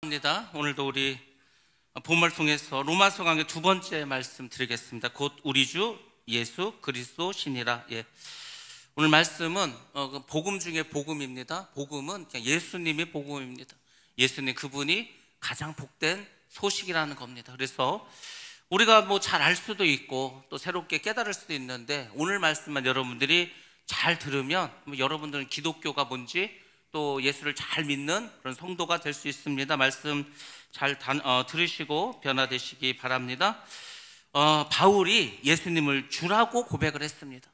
입니다. 오늘도 우리 본문을 통해서 로마서 강의 두 번째 말씀 드리겠습니다. 곧 우리 주 예수 그리스도 신이라. 오늘 말씀은 복음 중에 복음입니다. 복음은 그냥 예수님의 복음입니다. 예수님 그분이 가장 복된 소식이라는 겁니다. 그래서 우리가 잘 알 수도 있고 또 새롭게 깨달을 수도 있는데, 오늘 말씀만 여러분들이 잘 들으면 여러분들은 기독교가 뭔지 또 예수를 잘 믿는 그런 성도가 될 수 있습니다. 말씀 잘 들으시고 변화되시기 바랍니다. 바울이 예수님을 주라고 고백을 했습니다.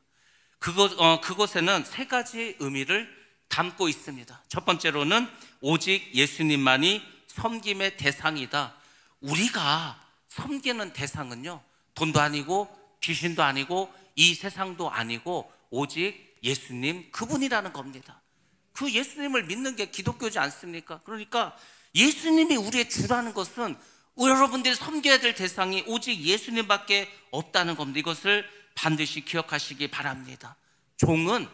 그것에는 세 가지 의미를 담고 있습니다. 첫 번째로는 오직 예수님만이 섬김의 대상이다. 우리가 섬기는 대상은요, 돈도 아니고 귀신도 아니고 이 세상도 아니고 오직 예수님 그분이라는 겁니다. 그 예수님을 믿는 게 기독교지 않습니까? 그러니까 예수님이 우리의 주라는 것은 여러분들이 섬겨야 될 대상이 오직 예수님밖에 없다는 겁니다. 이것을 반드시 기억하시기 바랍니다. 종은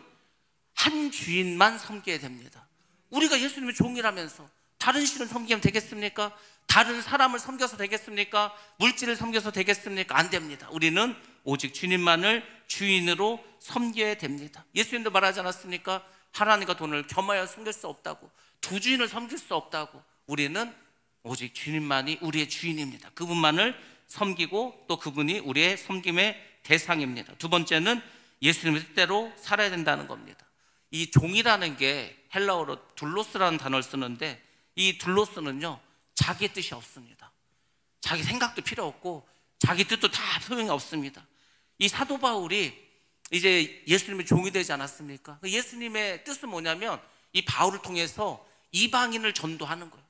한 주인만 섬겨야 됩니다. 우리가 예수님의 종이라면서 다른 신을 섬기면 되겠습니까? 다른 사람을 섬겨서 되겠습니까? 물질을 섬겨서 되겠습니까? 안 됩니다. 우리는 오직 주님만을 주인으로 섬겨야 됩니다. 예수님도 말하지 않았습니까? 하나님과 돈을 겸하여 섬길 수 없다고, 두 주인을 섬길 수 없다고. 우리는 오직 주님만이 우리의 주인입니다. 그분만을 섬기고 또 그분이 우리의 섬김의 대상입니다. 두 번째는 예수님의 뜻대로 살아야 된다는 겁니다. 이 종이라는 게 헬라어로 둘로스라는 단어를 쓰는데, 이 둘로스는요 자기 뜻이 없습니다. 자기 생각도 필요 없고 자기 뜻도 다 소용이 없습니다. 이 사도 바울이 이제 예수님의 종이 되지 않았습니까? 예수님의 뜻은 뭐냐면 이 바울을 통해서 이방인을 전도하는 거예요.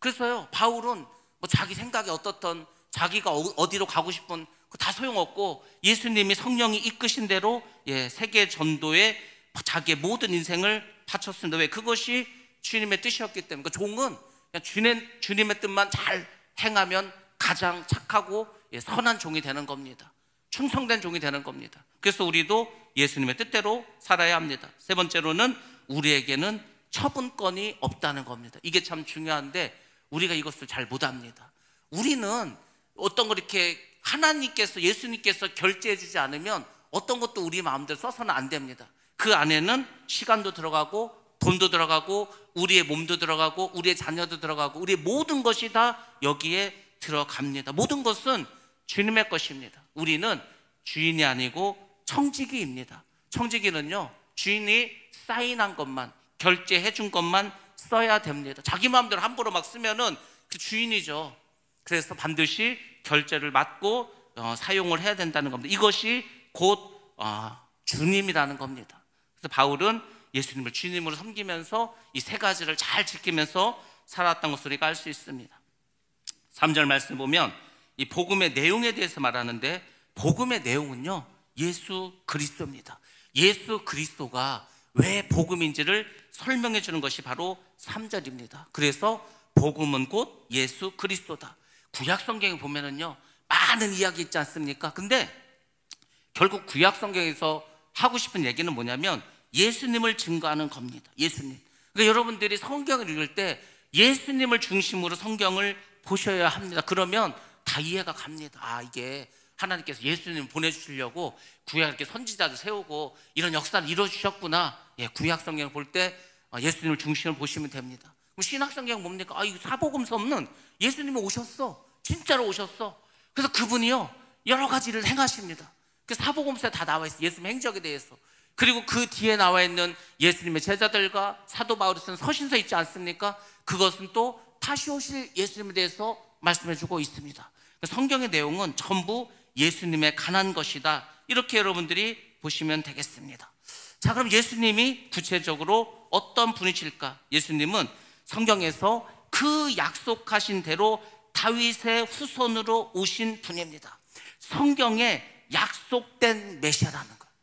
그래서요 바울은 자기 생각이 어떻든 자기가 어디로 가고 싶은 다 소용없고 예수님이 성령이 이끄신 대로 세계 전도에 자기의 모든 인생을 바쳤습니다. 왜? 그것이 주님의 뜻이었기 때문에. 종은 그냥 주님의 뜻만 잘 행하면 가장 착하고 선한 종이 되는 겁니다. 충성된 종이 되는 겁니다. 그래서 우리도 예수님의 뜻대로 살아야 합니다. 세 번째로는 우리에게는 처분권이 없다는 겁니다. 이게 참 중요한데 우리가 이것을 잘 못합니다. 우리는 어떤 걸 이렇게 하나님께서, 예수님께서 결제해 주지 않으면 어떤 것도 우리 마음대로 써서는 안 됩니다. 그 안에는 시간도 들어가고 돈도 들어가고 우리의 몸도 들어가고 우리의 자녀도 들어가고 우리의 모든 것이 다 여기에 들어갑니다. 모든 것은 주님의 것입니다. 우리는 주인이 아니고 청지기입니다. 청지기는요 주인이 사인한 것만, 결제해 준 것만 써야 됩니다. 자기 마음대로 함부로 막 쓰면은 그 주인이죠. 그래서 반드시 결제를 맡고 사용을 해야 된다는 겁니다. 이것이 곧 주님이라는 겁니다. 그래서 바울은 예수님을 주님으로 섬기면서 이 세 가지를 잘 지키면서 살았던 것을 우리가 알 수 있습니다. 3절 말씀 보면 이 복음의 내용에 대해서 말하는데, 복음의 내용은요 예수 그리스도입니다. 예수 그리스도가 왜 복음인지를 설명해 주는 것이 바로 3절입니다. 그래서 복음은 곧 예수 그리스도다. 구약 성경에 보면은요 많은 이야기 있지 않습니까? 근데 결국 구약 성경에서 하고 싶은 얘기는 뭐냐면 예수님을 증거하는 겁니다. 예수님. 그러니까 여러분들이 성경을 읽을 때 예수님을 중심으로 성경을 보셔야 합니다. 그러면 다 이해가 갑니다. 이게 하나님께서 예수님을 보내주시려고 구약 이렇게 선지자도 세우고 이런 역사를 이루어주셨구나. 구약 성경을 볼 때 예수님을 중심으로 보시면 됩니다. 그럼 신약 성경 뭡니까? 이거 사복음서는 예수님이 오셨어. 진짜로 오셨어. 그래서 그분이요 여러 가지를 행하십니다. 그 사복음서에 다 나와 있어요. 예수님 행적에 대해서. 그리고 그 뒤에 나와 있는 예수님의 제자들과 사도 바울이 쓴 서신서 있지 않습니까? 그것은 또 다시 오실 예수님에 대해서 말씀해주고 있습니다. 성경의 내용은 전부 예수님에 관한 것이다. 이렇게 여러분들이 보시면 되겠습니다. 자, 그럼 예수님이 구체적으로 어떤 분이실까? 예수님은 성경에서 그 약속하신 대로 다윗의 후손으로 오신 분입니다. 성경에 약속된 메시아라는 거예요.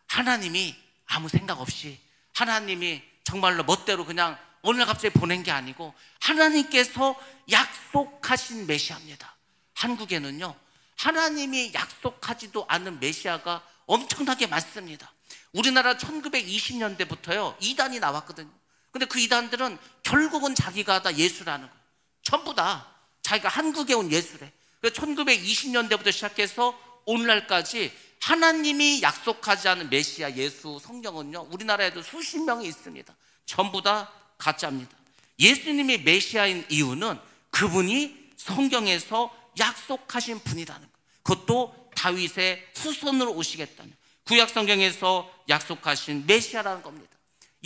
하나님이 아무 생각 없이, 하나님이 정말로 멋대로 그냥 오늘 갑자기 보낸 게 아니고 하나님께서 약속하신 메시아입니다. 한국에는요 하나님이 약속하지도 않은 메시아가 엄청나게 많습니다. 우리나라 1920년대부터요 이단이 나왔거든요. 근데 그 이단들은 결국은 자기가 다 예수라는 거예요. 전부 다 자기가 한국에 온 예수래. 1920년대부터 시작해서 오늘날까지 하나님이 약속하지 않은 메시아 예수 성경은요, 우리나라에도 수십 명이 있습니다. 전부 다 가짜입니다. 예수님이 메시아인 이유는 그분이 성경에서 약속하신 분이라는 거예요. 그것도 다윗의 후손으로 오시겠다는, 구약 성경에서 약속하신 메시아라는 겁니다.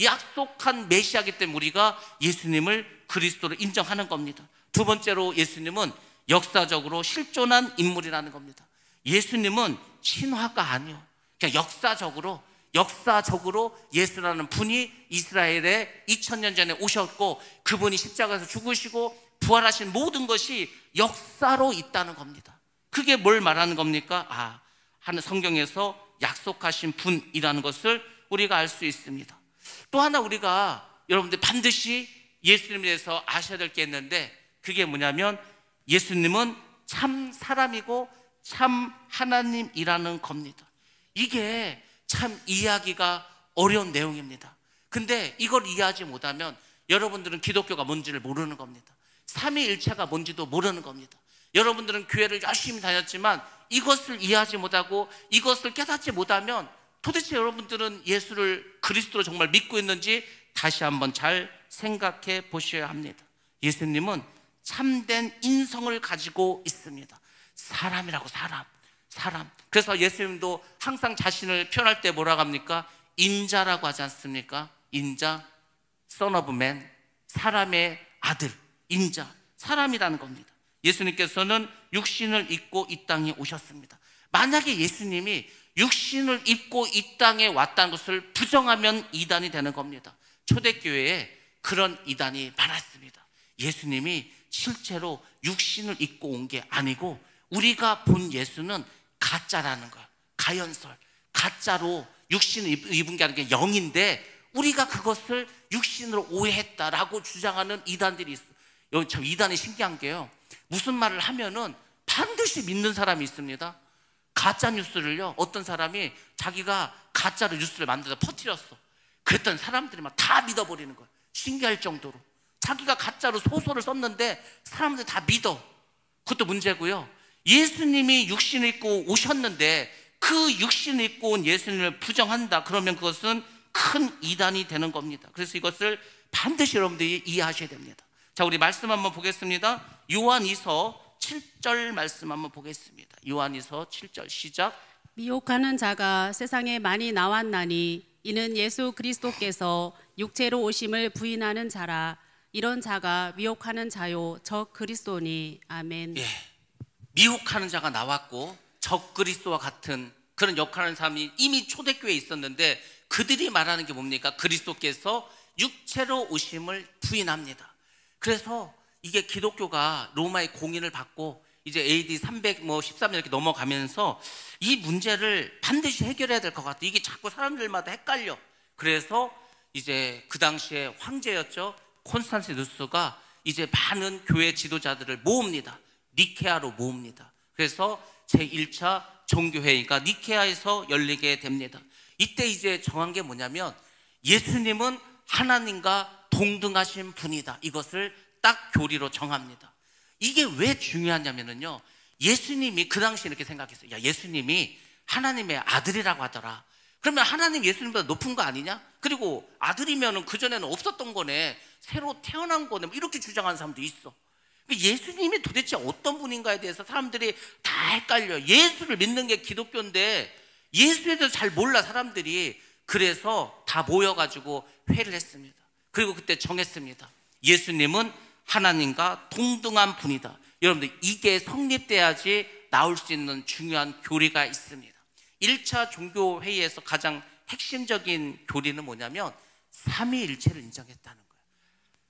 약속한 메시아이기 때문에 우리가 예수님을 그리스도로 인정하는 겁니다. 두 번째로 예수님은 역사적으로 실존한 인물이라는 겁니다. 예수님은 신화가 아니요, 그냥 역사적으로 예수라는 분이 이스라엘에 2000년 전에 오셨고, 그분이 십자가에서 죽으시고 부활하신 모든 것이 역사로 있다는 겁니다. 그게 뭘 말하는 겁니까? 하는 성경에서 약속하신 분이라는 것을 우리가 알 수 있습니다. 또 하나 우리가 여러분들 반드시 예수님에 대해서 아셔야 될 게 있는데, 그게 뭐냐면 예수님은 참 사람이고 참 하나님이라는 겁니다. 이게 참 이해하기가 어려운 내용입니다. 근데 이걸 이해하지 못하면 여러분들은 기독교가 뭔지를 모르는 겁니다. 삼위일체가 뭔지도 모르는 겁니다. 여러분들은 교회를 열심히 다녔지만 이것을 이해하지 못하고 이것을 깨닫지 못하면 도대체 여러분들은 예수를 그리스도로 정말 믿고 있는지 다시 한번 잘 생각해 보셔야 합니다. 예수님은 참된 인성을 가지고 있습니다. 사람이라고, 사람. 그래서 예수님도 항상 자신을 표현할 때 뭐라고 합니까? 인자라고 하지 않습니까? 인자, son of man, 사람의 아들, 인자, 사람이라는 겁니다. 예수님께서는 육신을 입고 이 땅에 오셨습니다. 만약에 예수님이 육신을 입고 이 땅에 왔다는 것을 부정하면 이단이 되는 겁니다. 초대교회에 그런 이단이 많았습니다. 예수님이 실제로 육신을 입고 온 게 아니고 우리가 본 예수는 가짜라는 거예요. 가연설, 가짜로 육신을 입은 게 아니라 영인데 우리가 그것을 육신으로 오해했다라고 주장하는 이단들이 있어요. 여기 참 이단이 신기한 게요, 무슨 말을 하면은 반드시 믿는 사람이 있습니다. 가짜 뉴스를요, 어떤 사람이 자기가 가짜로 뉴스를 만들어서 퍼뜨렸어. 그랬더니 사람들이 막 다 믿어버리는 거예요. 신기할 정도로. 자기가 가짜로 소설을 썼는데 사람들이 다 믿어. 그것도 문제고요. 예수님이 육신을 입고 오셨는데 그 육신을 입고 온 예수님을 부정한다, 그러면 그것은 큰 이단이 되는 겁니다. 그래서 이것을 반드시 여러분들이 이해하셔야 됩니다. 자, 우리 말씀 한번 보겠습니다. 요한이서 7절 말씀 한번 보겠습니다. 요한이서 7절 시작. 미혹하는 자가 세상에 많이 나왔나니 이는 예수 그리스도께서 육체로 오심을 부인하는 자라. 이런 자가 미혹하는 자요 적 그리스도니. 아멘. 예, 미혹하는 자가 나왔고 적 그리스도와 같은 그런 역할하는 사람이 이미 초대교회에 있었는데 그들이 말하는 게 뭡니까? 그리스도께서 육체로 오심을 부인합니다. 그래서 이게 기독교가 로마의 공인을 받고 이제 AD 313년 이렇게 넘어가면서 이 문제를 반드시 해결해야 될 것 같아요. 이게 자꾸 사람들마다 헷갈려. 그래서 이제 그 당시에 황제였죠, 콘스탄티누스가 이제 많은 교회 지도자들을 모읍니다. 니케아로 모읍니다. 그래서 제1차 종교회의가 니케아에서 열리게 됩니다. 이때 이제 정한 게 뭐냐면 예수님은 하나님과 동등하신 분이다, 이것을 딱 교리로 정합니다. 이게 왜 중요하냐면요, 예수님이 그 당시에 이렇게 생각했어요. 야, 예수님이 하나님의 아들이라고 하더라. 그러면 하나님 예수님보다 높은 거 아니냐? 그리고 아들이면은 그전에는 없었던 거네, 새로 태어난 거네, 이렇게 주장하는 사람도 있어. 예수님이 도대체 어떤 분인가에 대해서 사람들이 다 헷갈려. 예수를 믿는 게 기독교인데 예수에 대해서 잘 몰라 사람들이. 그래서 다 모여가지고 회의를 했습니다. 그리고 그때 정했습니다. 예수님은 하나님과 동등한 분이다. 여러분들, 이게 성립돼야지 나올 수 있는 중요한 교리가 있습니다. 1차 종교회의에서 가장 핵심적인 교리는 뭐냐면 삼위일체를 인정했다는 거예요.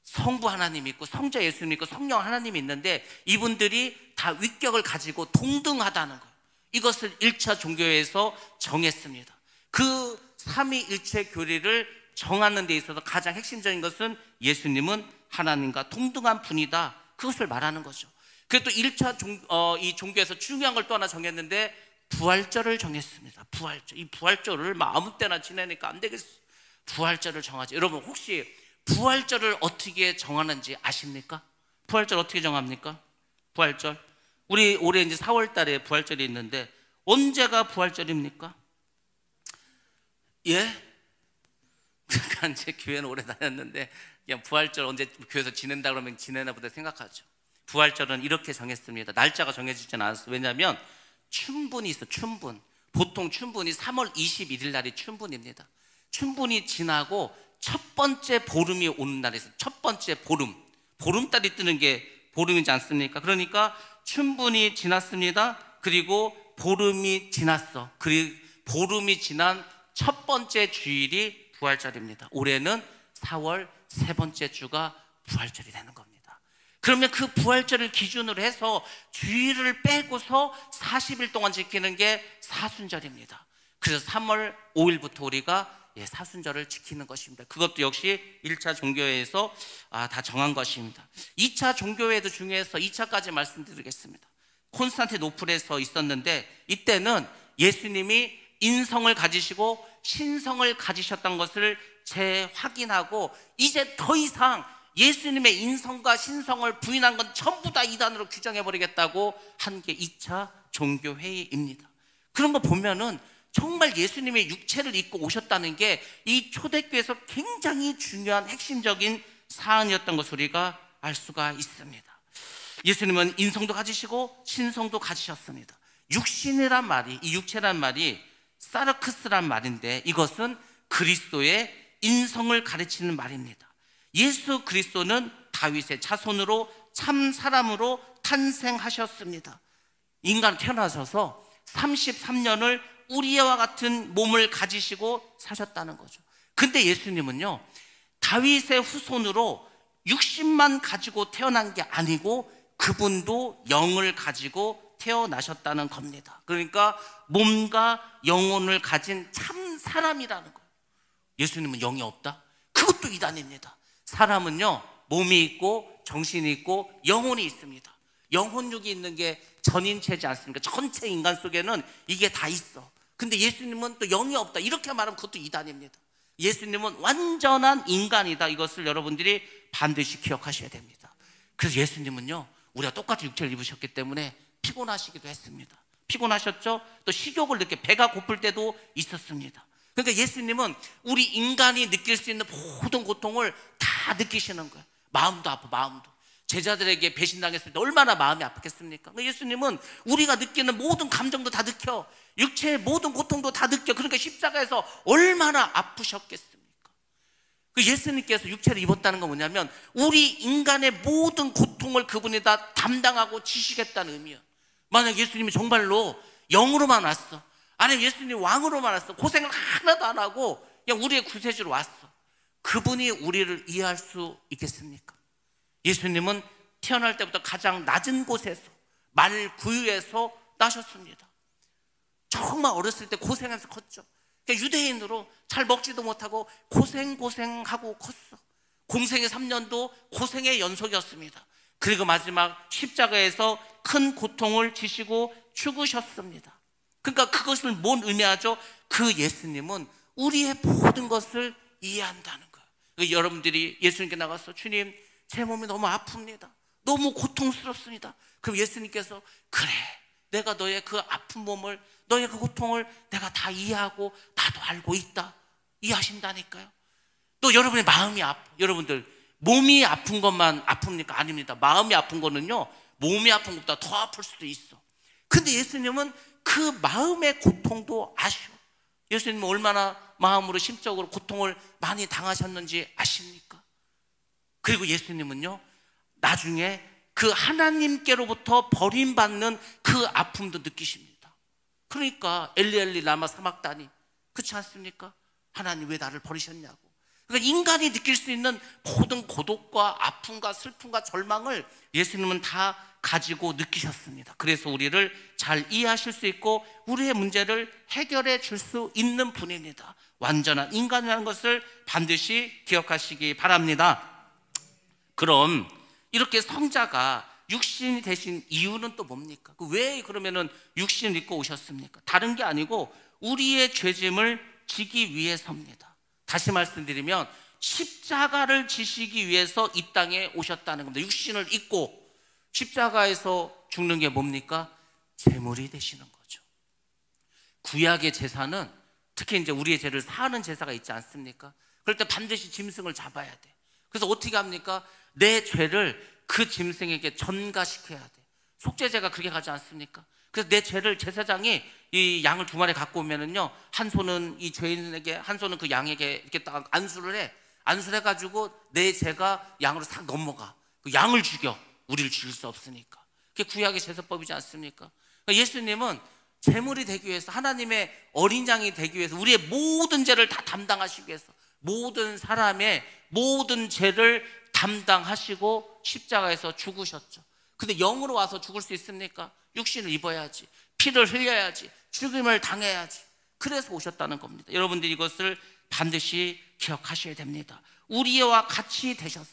성부 하나님이 있고 성자 예수님이 있고 성령 하나님이 있는데 이분들이 다 위격을 가지고 동등하다는 거예요. 이것을 1차 종교회에서 정했습니다. 그 삼위일체 교리를 정하는 데 있어서 가장 핵심적인 것은 예수님은 하나님과 동등한 분이다, 그것을 말하는 거죠. 그리고 또 1차 이 종교에서 중요한 걸 또 하나 정했는데 부활절을 정했습니다. 부활절. 이 부활절을 막 아무 때나 지내니까 안 되겠어. 부활절을 정하지. 여러분, 혹시 부활절을 어떻게 정하는지 아십니까? 부활절 어떻게 정합니까? 부활절. 우리 올해 이제 4월 달에 부활절이 있는데 언제가 부활절입니까? 예? 그러니까 이제 교회는 오래 다녔는데 그냥 부활절 언제 교회에서 지낸다 그러면 지내나 보다 생각하죠. 부활절은 이렇게 정했습니다. 날짜가 정해지진 않았어요. 왜냐하면 춘분이 있어. 춘분. 보통 춘분이 3월 21일 날이 춘분입니다. 춘분이 지나고 첫 번째 보름이 오는 날이 있어요. 첫 번째 보름. 보름달이 뜨는 게 보름이지 않습니까? 그러니까 춘분이 지났습니다. 그리고 보름이 지났어. 그리고 보름이 지난 첫 번째 주일이 부활절입니다. 올해는 4월 세 번째 주가 부활절이 되는 겁니다. 그러면 그 부활절을 기준으로 해서 주일을 빼고서 40일 동안 지키는 게 사순절입니다. 그래서 3월 5일부터 우리가 사순절을 지키는 것입니다. 그것도 역시 1차 종교회에서 다 정한 것입니다. 2차 종교회도 중요해서 2차까지 말씀드리겠습니다. 콘스탄티노플에서 있었는데 이때는 예수님이 인성을 가지시고 신성을 가지셨던 것을 재확인하고 이제 더 이상 예수님의 인성과 신성을 부인한 건 전부 다 이단으로 규정해버리겠다고 한 게 2차 종교회의입니다. 그런 거 보면은 정말 예수님의 육체를 입고 오셨다는 게 이 초대교회에서 굉장히 중요한 핵심적인 사안이었던 것을 우리가 알 수가 있습니다. 예수님은 인성도 가지시고 신성도 가지셨습니다. 육신이란 말이, 이 육체란 말이 사르크스란 말인데 이것은 그리스도의 인성을 가르치는 말입니다. 예수 그리스도는 다윗의 자손으로 참 사람으로 탄생하셨습니다. 인간 태어나셔서 33년을 우리와 같은 몸을 가지시고 사셨다는 거죠. 근데 예수님은요, 다윗의 후손으로 육신만 가지고 태어난 게 아니고 그분도 영을 가지고 태어나셨다는 겁니다. 그러니까 몸과 영혼을 가진 참 사람이라는 거예요. 예수님은 영이 없다? 그것도 이단입니다. 사람은요, 몸이 있고 정신이 있고 영혼이 있습니다. 영혼육이 있는 게 전인체지 않습니까? 전체 인간 속에는 이게 다 있어. 근데 예수님은 또 영이 없다 이렇게 말하면 그것도 이단입니다. 예수님은 완전한 인간이다. 이것을 여러분들이 반드시 기억하셔야 됩니다. 그래서 예수님은요, 우리가 똑같이 육체를 입으셨기 때문에 피곤하시기도 했습니다. 피곤하셨죠? 또 식욕을 느껴 배가 고플 때도 있었습니다. 그러니까 예수님은 우리 인간이 느낄 수 있는 모든 고통을 다 느끼시는 거예요. 마음도 아프고 마음도. 제자들에게 배신당했을 때 얼마나 마음이 아팠겠습니까? 예수님은 우리가 느끼는 모든 감정도 다 느껴. 육체의 모든 고통도 다 느껴. 그러니까 십자가에서 얼마나 아프셨겠습니까? 그 예수님께서 육체를 입었다는 건 뭐냐면 우리 인간의 모든 고통을 그분이 다 담당하고 지시겠다는 의미예요. 만약 예수님이 정말로 영으로만 왔어, 아니면 예수님이 왕으로만 왔어, 고생을 하나도 안 하고 그냥 우리의 구세주로 왔어, 그분이 우리를 이해할 수 있겠습니까? 예수님은 태어날 때부터 가장 낮은 곳에서 말구유에서 나셨습니다. 정말 어렸을 때 고생해서 컸죠. 유대인으로 잘 먹지도 못하고 고생하고 컸어. 공생의 3년도 고생의 연속이었습니다. 그리고 마지막 십자가에서 큰 고통을 지시고 죽으셨습니다. 그러니까 그것을 뭔 의미하죠? 그 예수님은 우리의 모든 것을 이해한다는 거예요. 여러분들이 예수님께 나가서 주님, 제 몸이 너무 아픕니다. 너무 고통스럽습니다. 그럼 예수님께서 그래, 내가 너의 그 아픈 몸을, 너의 그 고통을 내가 다 이해하고 나도 알고 있다. 이해하신다니까요. 또 여러분의 마음이 여러분들 몸이 아픈 것만 아픕니까? 아닙니다. 마음이 아픈 거는요, 몸이 아픈 것보다 더 아플 수도 있어. 근데 예수님은 그 마음의 고통도 아셔. 예수님은 얼마나 마음으로 심적으로 고통을 많이 당하셨는지 아십니까? 그리고 예수님은요, 나중에 그 하나님께로부터 버림받는 그 아픔도 느끼십니다. 그러니까 엘리 라마 사막다니, 그렇지 않습니까? 하나님 왜 나를 버리셨냐고. 그러니까 인간이 느낄 수 있는 모든 고독과 아픔과 슬픔과 절망을 예수님은 다 가지고 느끼셨습니다. 그래서 우리를 잘 이해하실 수 있고 우리의 문제를 해결해 줄 수 있는 분입니다. 완전한 인간이라는 것을 반드시 기억하시기 바랍니다. 그럼 이렇게 성자가 육신이 되신 이유는 또 뭡니까? 왜 그러면은 육신을 입고 오셨습니까? 다른 게 아니고 우리의 죄짐을 지기 위해서입니다. 다시 말씀드리면 십자가를 지시기 위해서 이 땅에 오셨다는 겁니다. 육신을 입고 십자가에서 죽는 게 뭡니까? 제물이 되시는 거죠. 구약의 제사는 특히 이제 우리의 죄를 사하는 제사가 있지 않습니까? 그럴 때 반드시 짐승을 잡아야 돼. 그래서 어떻게 합니까? 내 죄를 그 짐승에게 전가시켜야 돼. 속죄제가 그렇게 가지 않습니까? 그래서 내 죄를 제사장이 이 양을 2마리 갖고 오면은요, 한 손은 이 죄인에게, 한 손은 그 양에게 이렇게 딱 안수를 해. 안수를 해가지고 내 죄가 양으로 싹 넘어가. 그 양을 죽여. 우리를 죽일 수 없으니까. 그게 구약의 제사법이지 않습니까? 그러니까 예수님은 제물이 되기 위해서, 하나님의 어린 양이 되기 위해서, 우리의 모든 죄를 다 담당하시기 위해서, 모든 사람의 모든 죄를 담당하시고 십자가에서 죽으셨죠. 근데 영으로 와서 죽을 수 있습니까? 육신을 입어야지, 피를 흘려야지, 죽임을 당해야지. 그래서 오셨다는 겁니다. 여러분들이 이것을 반드시 기억하셔야 됩니다. 우리와 같이 되셨어.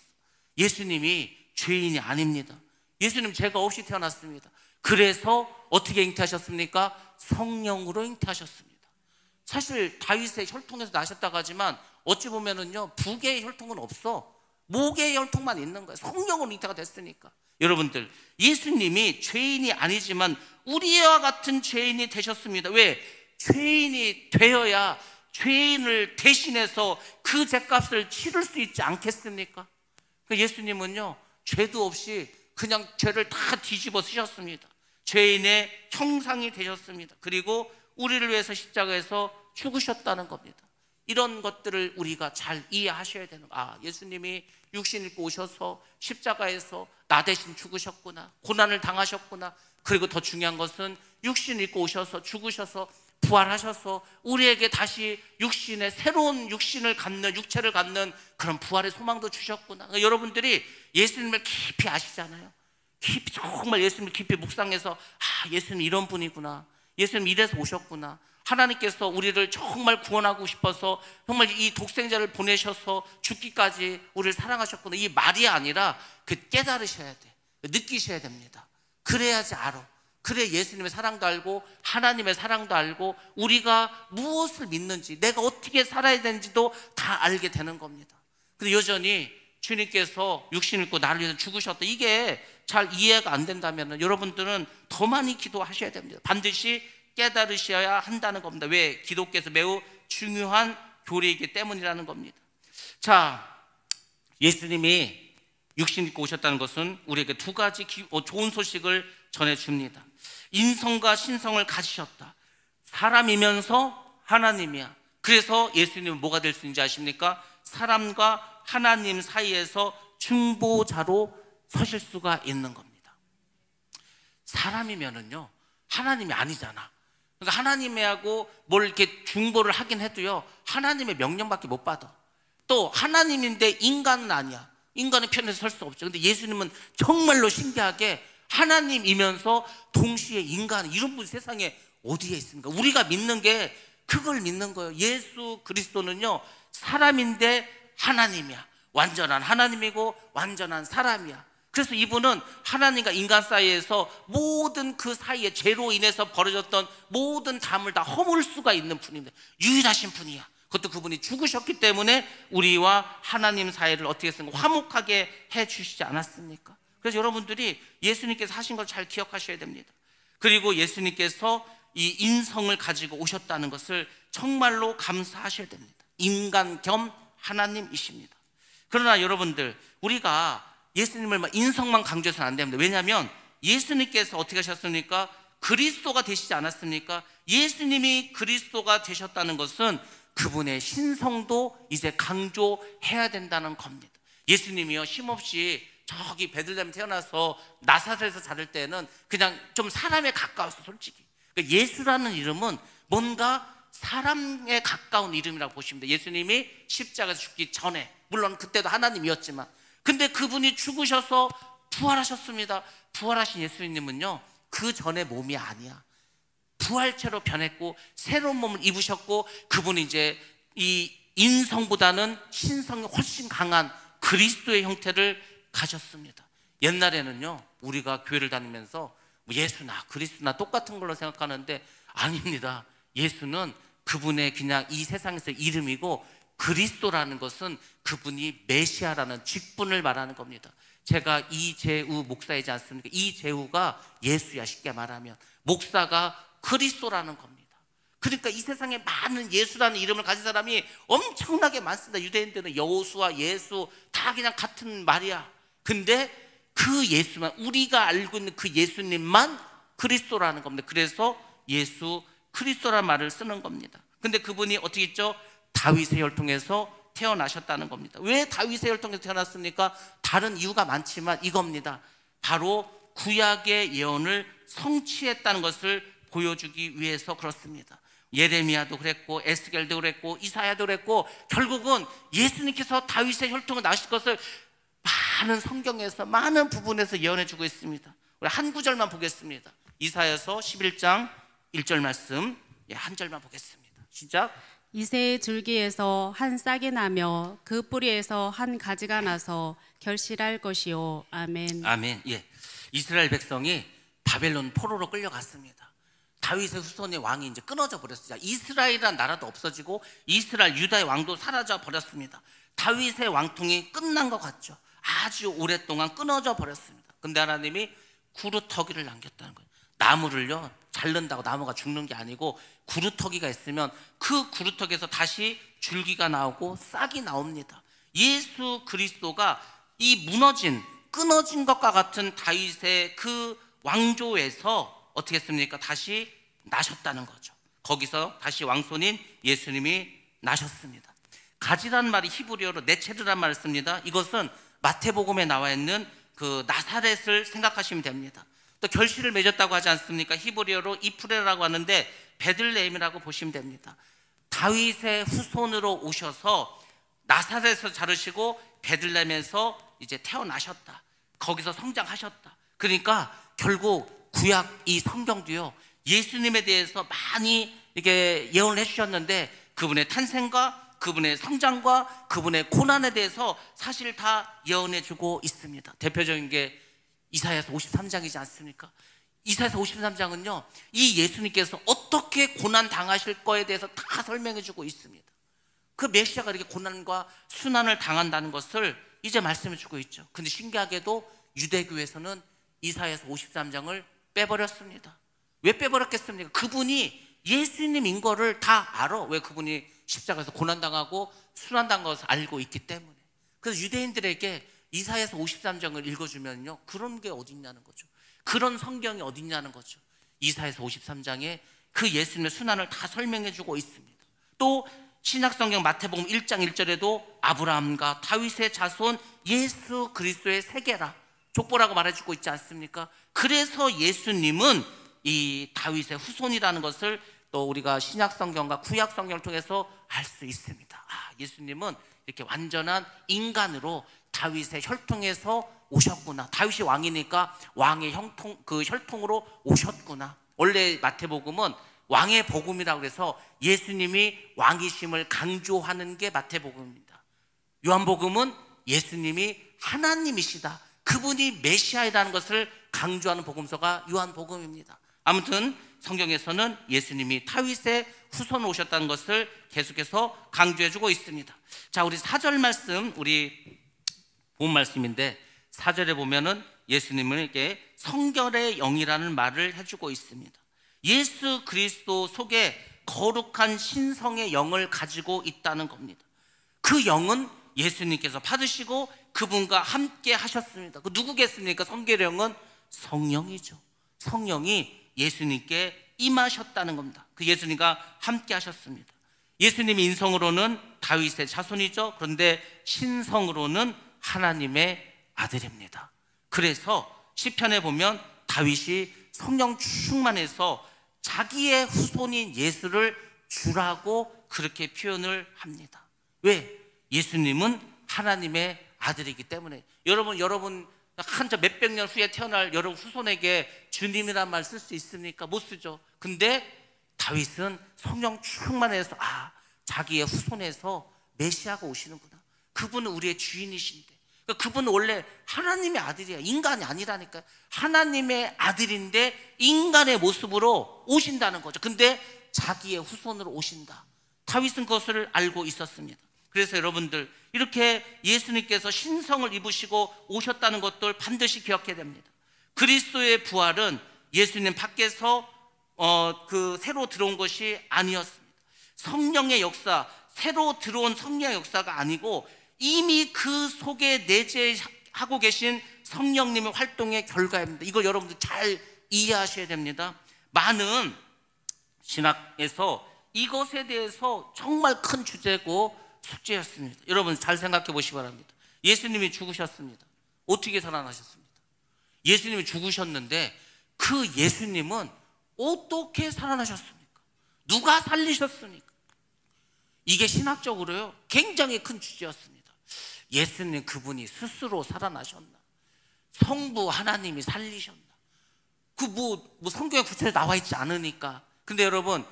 예수님이 죄인이 아닙니다. 예수님 죄가 없이 태어났습니다. 그래서 어떻게 잉태하셨습니까? 성령으로 잉태하셨습니다. 사실 다윗의 혈통에서 나셨다고 하지만 어찌 보면은요, 부계의 혈통은 없어. 모계의 혈통만 있는 거예요. 성령으로 잉태가 됐으니까. 여러분들, 예수님이 죄인이 아니지만 우리와 같은 죄인이 되셨습니다. 왜? 죄인이 되어야 죄인을 대신해서 그 죄값을 치를 수 있지 않겠습니까? 예수님은요, 죄도 없이 그냥 죄를 다 뒤집어 쓰셨습니다. 죄인의 형상이 되셨습니다. 그리고 우리를 위해서 십자가에서 죽으셨다는 겁니다. 이런 것들을 우리가 잘 이해하셔야 되는 거예요. 아, 예수님이 육신 입고 오셔서 십자가에서 나 대신 죽으셨구나, 고난을 당하셨구나. 그리고 더 중요한 것은 육신 입고 오셔서 죽으셔서 부활하셔서 우리에게 다시 육신의 새로운 육신을 갖는, 육체를 갖는 그런 부활의 소망도 주셨구나. 그러니까 여러분들이 예수님을 깊이 아시잖아요. 깊이, 정말 예수님을 깊이 묵상해서, 아, 예수님 이런 분이구나, 예수님 이래서 오셨구나, 하나님께서 우리를 정말 구원하고 싶어서 정말 이 독생자를 보내셔서 죽기까지 우리를 사랑하셨구나, 이 말이 아니라 그 깨달으셔야 돼. 느끼셔야 됩니다. 그래야지 알아. 그래 예수님의 사랑도 알고 하나님의 사랑도 알고 우리가 무엇을 믿는지, 내가 어떻게 살아야 되는지도 다 알게 되는 겁니다. 근데 여전히 주님께서 육신을 입고 나를 위해서 죽으셨다, 이게 잘 이해가 안 된다면 여러분들은 더 많이 기도하셔야 됩니다. 반드시 깨달으셔야 한다는 겁니다. 왜? 기독교에서 매우 중요한 교리이기 때문이라는 겁니다. 자, 예수님이 육신 입고 오셨다는 것은 우리에게 2가지 좋은 소식을 전해줍니다. 인성과 신성을 가지셨다. 사람이면서 하나님이야. 그래서 예수님은 뭐가 될 수 있는지 아십니까? 사람과 하나님 사이에서 중보자로 서실 수가 있는 겁니다. 사람이면은요, 하나님이 아니잖아. 그러니까 하나님하고 뭘 이렇게 중보를 하긴 해도요, 하나님의 명령밖에 못 받아. 또 하나님인데 인간은 아니야. 인간의 편에서 설 수 없죠. 근데 예수님은 정말로 신기하게 하나님이면서 동시에 인간, 이런 분 세상에 어디에 있습니까? 우리가 믿는 게 그걸 믿는 거예요. 예수 그리스도는요, 사람인데 하나님이야. 완전한 하나님이고 완전한 사람이야. 그래서 이분은 하나님과 인간 사이에서 모든 그 사이에 죄로 인해서 벌어졌던 모든 담을 다 허물 수가 있는 분입니다. 유일하신 분이야. 그것도 그분이 죽으셨기 때문에 우리와 하나님 사이를 어떻게 했습니까? 화목하게 해주시지 않았습니까? 그래서 여러분들이 예수님께서 하신 걸 잘 기억하셔야 됩니다. 그리고 예수님께서 이 인성을 가지고 오셨다는 것을 정말로 감사하셔야 됩니다. 인간 겸 하나님이십니다. 그러나 여러분들, 우리가 예수님을 인성만 강조해서는 안 됩니다. 왜냐하면 예수님께서 어떻게 하셨습니까? 그리스도가 되시지 않았습니까? 예수님이 그리스도가 되셨다는 것은 그분의 신성도 이제 강조해야 된다는 겁니다. 예수님이요, 쉼없이 저기 베들레헴 태어나서 나사렛에서 자랄 때는 그냥 좀 사람에 가까웠어, 솔직히. 그러니까 예수라는 이름은 뭔가 사람에 가까운 이름이라고 보시면 돼요. 예수님이 십자가에서 죽기 전에, 물론 그때도 하나님이었지만, 근데 그분이 죽으셔서 부활하셨습니다. 부활하신 예수님은요, 그 전에 몸이 아니야. 부활체로 변했고 새로운 몸을 입으셨고, 그분이 이제 이 인성보다는 신성이 훨씬 강한 그리스도의 형태를 가졌습니다. 옛날에는요, 우리가 교회를 다니면서 예수나 그리스도나 똑같은 걸로 생각하는데 아닙니다. 예수는 그분의 그냥 이 세상에서 이름이고 그리스도라는 것은 그분이 메시아라는 직분을 말하는 겁니다. 제가 이재우 목사이지 않습니까? 이재우가 예수야. 쉽게 말하면 목사가 그리스도라는 겁니다. 그러니까 이 세상에 많은 예수라는 이름을 가진 사람이 엄청나게 많습니다. 유대인들은 여호수아, 예수 다 그냥 같은 말이야. 근데 그 예수만, 우리가 알고 있는 그 예수님만 그리스도라는 겁니다. 그래서 예수 그리스도라는 말을 쓰는 겁니다. 근데 그분이 어떻게 있죠? 다윗의 혈통에서 태어나셨다는 겁니다. 왜 다윗의 혈통에서 태어났습니까? 다른 이유가 많지만 이겁니다. 바로 구약의 예언을 성취했다는 것을 보여주기 위해서 그렇습니다. 예레미야도 그랬고 에스겔도 그랬고 이사야도 그랬고 결국은 예수님께서 다윗의 혈통을 나실 것을 많은 성경에서 많은 부분에서 예언해 주고 있습니다. 우리 한 구절만 보겠습니다. 이사야서 11장 1절 말씀, 한 절만 보겠습니다. 시작. 이새의 줄기에서 한 싹이 나며 그 뿌리에서 한 가지가 나서 결실할 것이요. 아멘. 아멘. 예, 이스라엘 백성이 바벨론 포로로 끌려갔습니다. 다윗의 후손의 왕이 이제 끊어져 버렸어요. 이스라엘이라는 나라도 없어지고 이스라엘 유다의 왕도 사라져 버렸습니다. 다윗의 왕통이 끝난 것 같죠. 아주 오랫동안 끊어져 버렸습니다. 근데 하나님이 구루터기를 남겼다는 거예요. 나무를요 자른다고 나무가 죽는 게 아니고 구루터기가 있으면 그 구루터기에서 다시 줄기가 나오고 싹이 나옵니다. 예수 그리스도가 이 무너진 끊어진 것과 같은 다윗의 그 왕조에서 어떻게 했습니까? 다시 나셨다는 거죠. 거기서 다시 왕손인 예수님이 나셨습니다. 가지란 말이 히브리어로 네체르란 말을 씁니다. 이것은 마태복음에 나와 있는 그 나사렛을 생각하시면 됩니다. 또 결실을 맺었다고 하지 않습니까? 히브리어로 이프레라고 하는데 베들레헴이라고 보시면 됩니다. 다윗의 후손으로 오셔서 나사렛에서 자르시고 베들레헴에서 이제 태어나셨다. 거기서 성장하셨다. 그러니까 결국 구약 이 성경도요 예수님에 대해서 많이 이렇게 예언을 해주셨는데 그분의 탄생과 그분의 성장과 그분의 고난에 대해서 사실 다 예언해주고 있습니다. 대표적인 게 이사야서 53장이지 않습니까? 이사야서 53장은요 이 예수님께서 어떻게 고난 당하실 거에 대해서 다 설명해주고 있습니다. 그 메시아가 이렇게 고난과 순환을 당한다는 것을 이제 말씀해주고 있죠. 근데 신기하게도 유대교에서는 이사야서 53장을 빼버렸습니다. 왜 빼버렸겠습니까? 그분이 예수님인 거를 다 알아. 왜? 그분이 십자가에서 고난당하고 순환당한 것을 알고 있기 때문에. 그래서 유대인들에게 이사야서 53장을 읽어주면요 그런 게 어딨냐는 거죠. 그런 성경이 어딨냐는 거죠. 이사야서 53장에 그 예수님의 순환을 다 설명해주고 있습니다. 또 신약성경 마태복음 1장 1절에도 아브라함과 다윗의 자손 예수 그리스도의 세계라 족보라고 말해주고 있지 않습니까? 그래서 예수님은 이 다윗의 후손이라는 것을 또 우리가 신약성경과 구약성경을 통해서 알 수 있습니다. 예수님은 이렇게 완전한 인간으로 다윗의 혈통에서 오셨구나. 다윗이 왕이니까 왕의 혈통으로 오셨구나. 원래 마태복음은 왕의 복음이라고 해서 예수님이 왕이심을 강조하는 게 마태복음입니다. 요한복음은 예수님이 하나님이시다, 그분이 메시아이라는 것을 강조하는 복음서가 요한복음입니다. 아무튼 성경에서는 예수님이 다윗의 후손으로 오셨다는 것을 계속해서 강조해주고 있습니다. 자, 우리 4절 말씀, 우리 본 말씀인데 4절에 보면은 예수님에게 성결의 영이라는 말을 해주고 있습니다. 예수 그리스도 속에 거룩한 신성의 영을 가지고 있다는 겁니다. 그 영은 예수님께서 받으시고 그분과 함께 하셨습니다. 그 누구겠습니까? 성결의 영은 성령이죠. 성령이 예수님께 임하셨다는 겁니다. 그 예수님과 함께 하셨습니다. 예수님이 인성으로는 다윗의 자손이죠. 그런데 신성으로는 하나님의 아들입니다. 그래서 시편에 보면 다윗이 성령 충만해서 자기의 후손인 예수를 주라고 그렇게 표현을 합니다. 왜? 예수님은 하나님의 아들이기 때문에. 여러분 한저 몇백 년 후에 태어날 여러분 후손에게 주님이란 말 쓸 수 있습니까? 못 쓰죠. 근데 다윗은 성령 충만해서 자기의 후손에서 메시아가 오시는구나. 그분은 우리의 주인이신데, 그분은 원래 하나님의 아들이야. 인간이 아니라니까요. 하나님의 아들인데 인간의 모습으로 오신다는 거죠. 근데 자기의 후손으로 오신다. 다윗은 그것을 알고 있었습니다. 그래서 여러분들 이렇게 예수님께서 신성을 입으시고 오셨다는 것들 반드시 기억해야 됩니다. 그리스도의 부활은 예수님 밖에서 새로 들어온 것이 아니었습니다. 성령의 역사, 새로 들어온 성령의 역사가 아니고 이미 그 속에 내재하고 계신 성령님의 활동의 결과입니다. 이걸 여러분들 잘 이해하셔야 됩니다. 많은 신학에서 이것에 대해서 정말 큰 주제고 숙제였습니다. 여러분 잘 생각해 보시기 바랍니다. 예수님이 죽으셨습니다. 어떻게 살아나셨습니까? 예수님이 죽으셨는데 그 예수님은 어떻게 살아나셨습니까? 누가 살리셨습니까? 이게 신학적으로요 굉장히 큰 주제였습니다. 예수님 그분이 스스로 살아나셨나? 성부 하나님이 살리셨나? 성경에 구체적으로 나와 있지 않으니까. 근데 여러분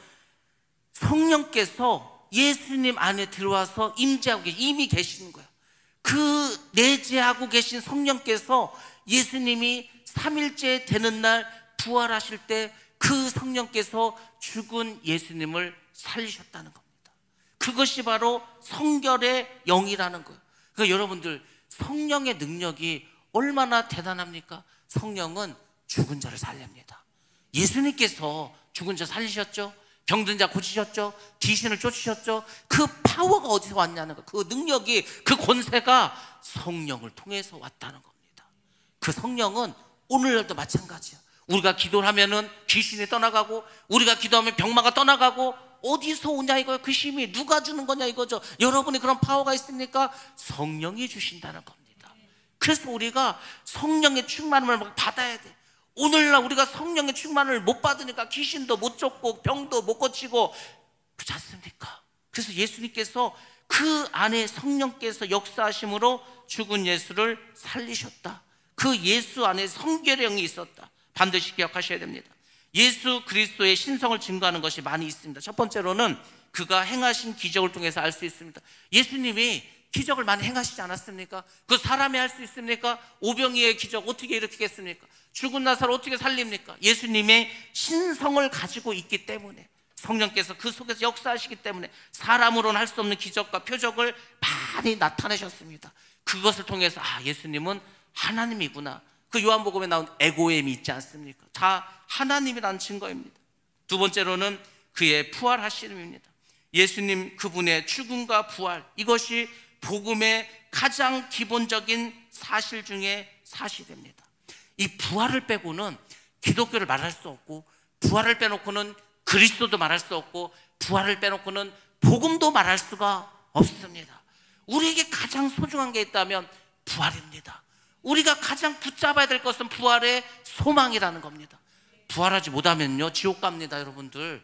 성령께서 예수님 안에 들어와서 임재하고 이미 계시는 거예요. 그 내재하고 계신 성령께서 예수님이 3일째 되는 날 부활하실 때 그 성령께서 죽은 예수님을 살리셨다는 겁니다. 그것이 바로 성결의 영이라는 거예요. 그러니까 여러분들 성령의 능력이 얼마나 대단합니까? 성령은 죽은 자를 살립니다. 예수님께서 죽은 자 살리셨죠? 병든 자 고치셨죠? 귀신을 쫓으셨죠? 그 파워가 어디서 왔냐는 거, 그 능력이, 그 권세가 성령을 통해서 왔다는 겁니다. 그 성령은 오늘날도 마찬가지야. 우리가 기도를 하면은 귀신이 떠나가고, 우리가 기도하면 병마가 떠나가고, 어디서 오냐 이거예요. 그 힘이 누가 주는 거냐 이거죠. 여러분이 그런 파워가 있습니까? 성령이 주신다는 겁니다. 그래서 우리가 성령의 충만함을 받아야 돼. 오늘날 우리가 성령의 충만을 못 받으니까 귀신도 못 쫓고 병도 못 고치고 그렇지 않습니까? 그래서 예수님께서 그 안에 성령께서 역사하심으로 죽은 예수를 살리셨다. 그 예수 안에 성결의 영이 있었다. 반드시 기억하셔야 됩니다. 예수 그리스도의 신성을 증거하는 것이 많이 있습니다. 첫 번째로는 그가 행하신 기적을 통해서 알 수 있습니다. 예수님이 기적을 많이 행하시지 않았습니까? 그 사람이 할 수 있습니까? 오병이의 기적 어떻게 일으키겠습니까? 죽은 나사를 어떻게 살립니까? 예수님의 신성을 가지고 있기 때문에, 성령께서 그 속에서 역사하시기 때문에 사람으로는 할 수 없는 기적과 표적을 많이 나타내셨습니다. 그것을 통해서 예수님은 하나님이구나. 그 요한복음에 나온 에고엠이 있지 않습니까? 다 하나님이라는 증거입니다. 두 번째로는 그의 부활하심입니다. 예수님 그분의 죽음과 부활, 이것이 복음의 가장 기본적인 사실 중에 사실입니다. 이 부활을 빼고는 기독교를 말할 수 없고, 부활을 빼놓고는 그리스도도 말할 수 없고, 부활을 빼놓고는 복음도 말할 수가 없습니다. 우리에게 가장 소중한 게 있다면 부활입니다. 우리가 가장 붙잡아야 될 것은 부활의 소망이라는 겁니다. 부활하지 못하면요 지옥 갑니다. 여러분들,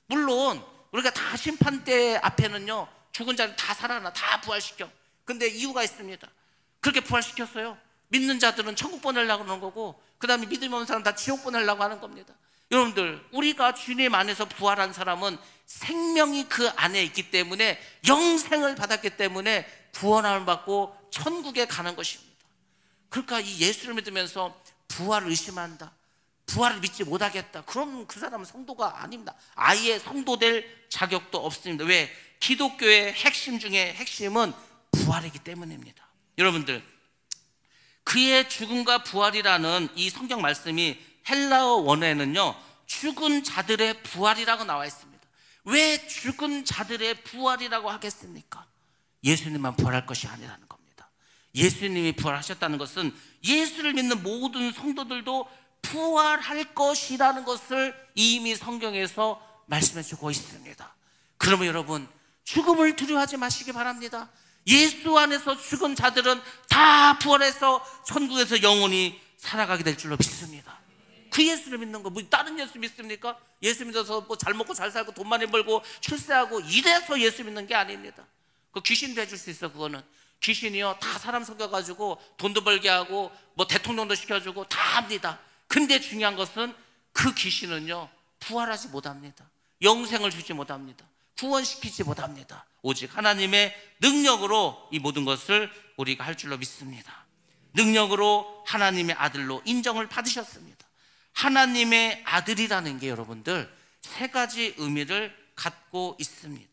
물론 우리가 다 심판대 앞에는요 죽은 자를 다 살아나, 다 부활시켜. 근데 이유가 있습니다. 그렇게 부활시켰어요. 믿는 자들은 천국 보내려고 하는 거고, 그 다음에 믿음이 없는 사람은 다 지옥 보내려고 하는 겁니다. 여러분들, 우리가 주님 안에서 부활한 사람은 생명이 그 안에 있기 때문에, 영생을 받았기 때문에 구원함을 받고 천국에 가는 것입니다. 그러니까 이 예수를 믿으면서 부활을 의심한다, 부활을 믿지 못하겠다, 그럼 그 사람은 성도가 아닙니다. 아예 성도될 자격도 없습니다. 왜? 기독교의 핵심 중에 핵심은 부활이기 때문입니다. 여러분들, 그의 죽음과 부활이라는 이 성경 말씀이 헬라어 원어에는요 죽은 자들의 부활이라고 나와 있습니다. 왜 죽은 자들의 부활이라고 하겠습니까? 예수님만 부활할 것이 아니라는 겁니다. 예수님이 부활하셨다는 것은 예수를 믿는 모든 성도들도 부활할 것이라는 것을 이미 성경에서 말씀해 주고 있습니다. 그러면 여러분, 죽음을 두려워하지 마시기 바랍니다. 예수 안에서 죽은 자들은 다 부활해서 천국에서 영원히 살아가게 될 줄로 믿습니다. 그 예수를 믿는 거, 다른 예수 믿습니까? 예수 믿어서 잘 먹고 잘 살고 돈 많이 벌고 출세하고 이래서 예수 믿는 게 아닙니다. 그 귀신도 해줄 수 있어. 그거는 귀신이요 다 사람 속여가지고 돈도 벌게 하고 대통령도 시켜주고 다 합니다. 근데 중요한 것은 그 귀신은요 부활하지 못합니다. 영생을 주지 못합니다. 구원시키지 못합니다. 오직 하나님의 능력으로 이 모든 것을 우리가 할 줄로 믿습니다. 능력으로 하나님의 아들로 인정을 받으셨습니다. 하나님의 아들이라는 게 여러분들 세 가지 의미를 갖고 있습니다.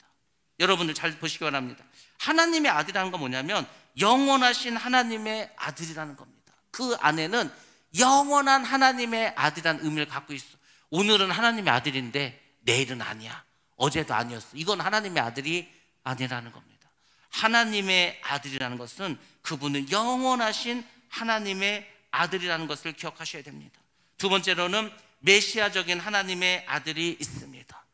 여러분들 잘 보시기 바랍니다. 하나님의 아들이라는 건 뭐냐면 영원하신 하나님의 아들이라는 겁니다. 그 안에는 영원한 하나님의 아들이라는 의미를 갖고 있어. 오늘은 하나님의 아들인데 내일은 아니야. 어제도 아니었어. 이건 하나님의 아들이 아니라는 겁니다. 하나님의 아들이라는 것은 그분은 영원하신 하나님의 아들이라는 것을 기억하셔야 됩니다. 두 번째로는 메시아적인 하나님의 아들이 있습니다.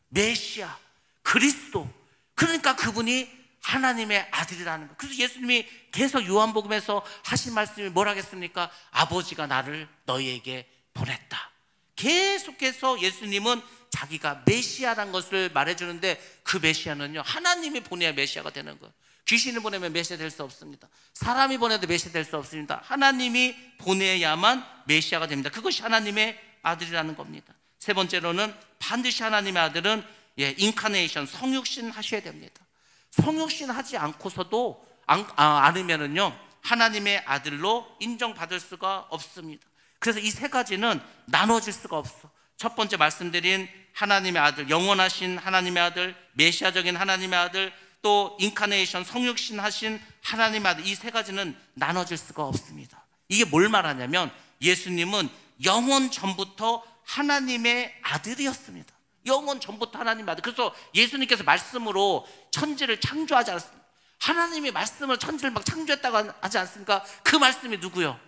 메시아, 그리스도. 그러니까 그분이 하나님의 아들이라는 것. 그래서 예수님이 계속 요한복음에서 하신 말씀이 뭐라겠습니까? 아버지가 나를 너희에게 보냈다. 계속해서 예수님은 자기가 메시아라는 것을 말해주는데 그 메시아는요, 하나님이 보내야 메시아가 되는 거예요. 귀신을 보내면 메시아 될 수 없습니다. 사람이 보내도 메시아 될 수 없습니다. 하나님이 보내야만 메시아가 됩니다. 그것이 하나님의 아들이라는 겁니다. 세 번째로는 반드시 하나님의 아들은 인카네이션, 성육신 하셔야 됩니다. 성육신 하지 않고서도 않으면은요, 하나님의 아들로 인정받을 수가 없습니다. 그래서 이 세 가지는 나눠질 수가 없어. 첫 번째 말씀드린 하나님의 아들, 영원하신 하나님의 아들, 메시아적인 하나님의 아들, 또 인카네이션, 성육신 하신 하나님의 아들, 이 세 가지는 나눠질 수가 없습니다. 이게 뭘 말하냐면 예수님은 영원 전부터 하나님의 아들이었습니다. 영원 전부터 하나님의 아들. 그래서 예수님께서 말씀으로 천지를 창조하지 않았습니다. 하나님이 말씀으로 천지를 막 창조했다고 하지 않습니까? 그 말씀이 누구요?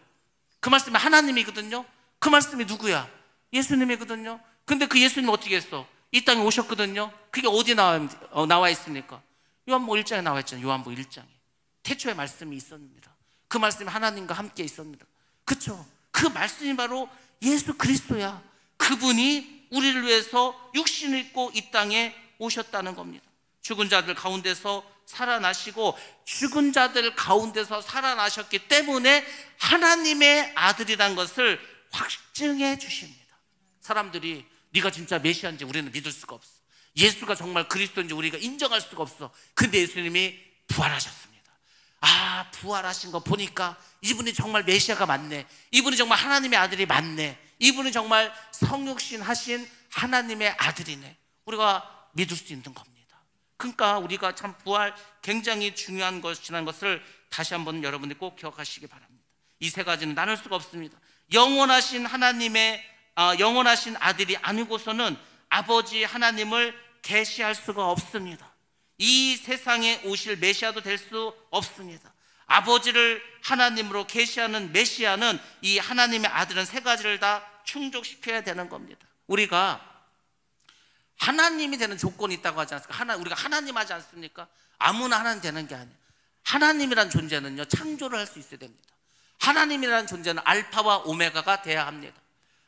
그 말씀이 하나님이거든요. 그 말씀이 누구야? 예수님이거든요. 근데 그 예수님 어떻게 했어? 이 땅에 오셨거든요. 그게 어디 나와 있습니까? 요한복음 1장에 나와 있잖아요. 요한복음 1장에 태초에 말씀이 있었습니다. 그 말씀이 하나님과 함께 있었습니다. 그렇죠? 그 말씀이 바로 예수 그리스도야. 그분이 우리를 위해서 육신을 입고 이 땅에 오셨다는 겁니다. 죽은 자들 가운데서 살아나시고 죽은 자들 가운데서 살아나셨기 때문에 하나님의 아들이란 것을 확증해 주십니다. 사람들이 네가 진짜 메시아인지 우리는 믿을 수가 없어. 예수가 정말 그리스도인지 우리가 인정할 수가 없어. 근데 예수님이 부활하셨습니다. 아, 부활하신 거 보니까 이분이 정말 메시아가 맞네. 이분이 정말 하나님의 아들이 맞네. 이분이 정말 성육신 하신 하나님의 아들이네. 우리가 믿을 수 있는 겁니다. 그러니까 우리가 참 부활 굉장히 중요한 것이라는 것을 다시 한번 여러분들이 꼭 기억하시기 바랍니다. 이 세 가지는 나눌 수가 없습니다. 영원하신 영원하신 아들이 아니고서는 아버지 하나님을 계시할 수가 없습니다. 이 세상에 오실 메시아도 될 수 없습니다. 아버지를 하나님으로 계시하는 메시아는 이 하나님의 아들은 세 가지를 다 충족시켜야 되는 겁니다. 우리가 하나님이 되는 조건이 있다고 하지 않습니까? 우리가 하나님 하지 않습니까? 아무나 하나님 되는 게 아니에요. 하나님이란 존재는요, 창조를 할 수 있어야 됩니다. 하나님이라는 존재는 알파와 오메가가 돼야 합니다.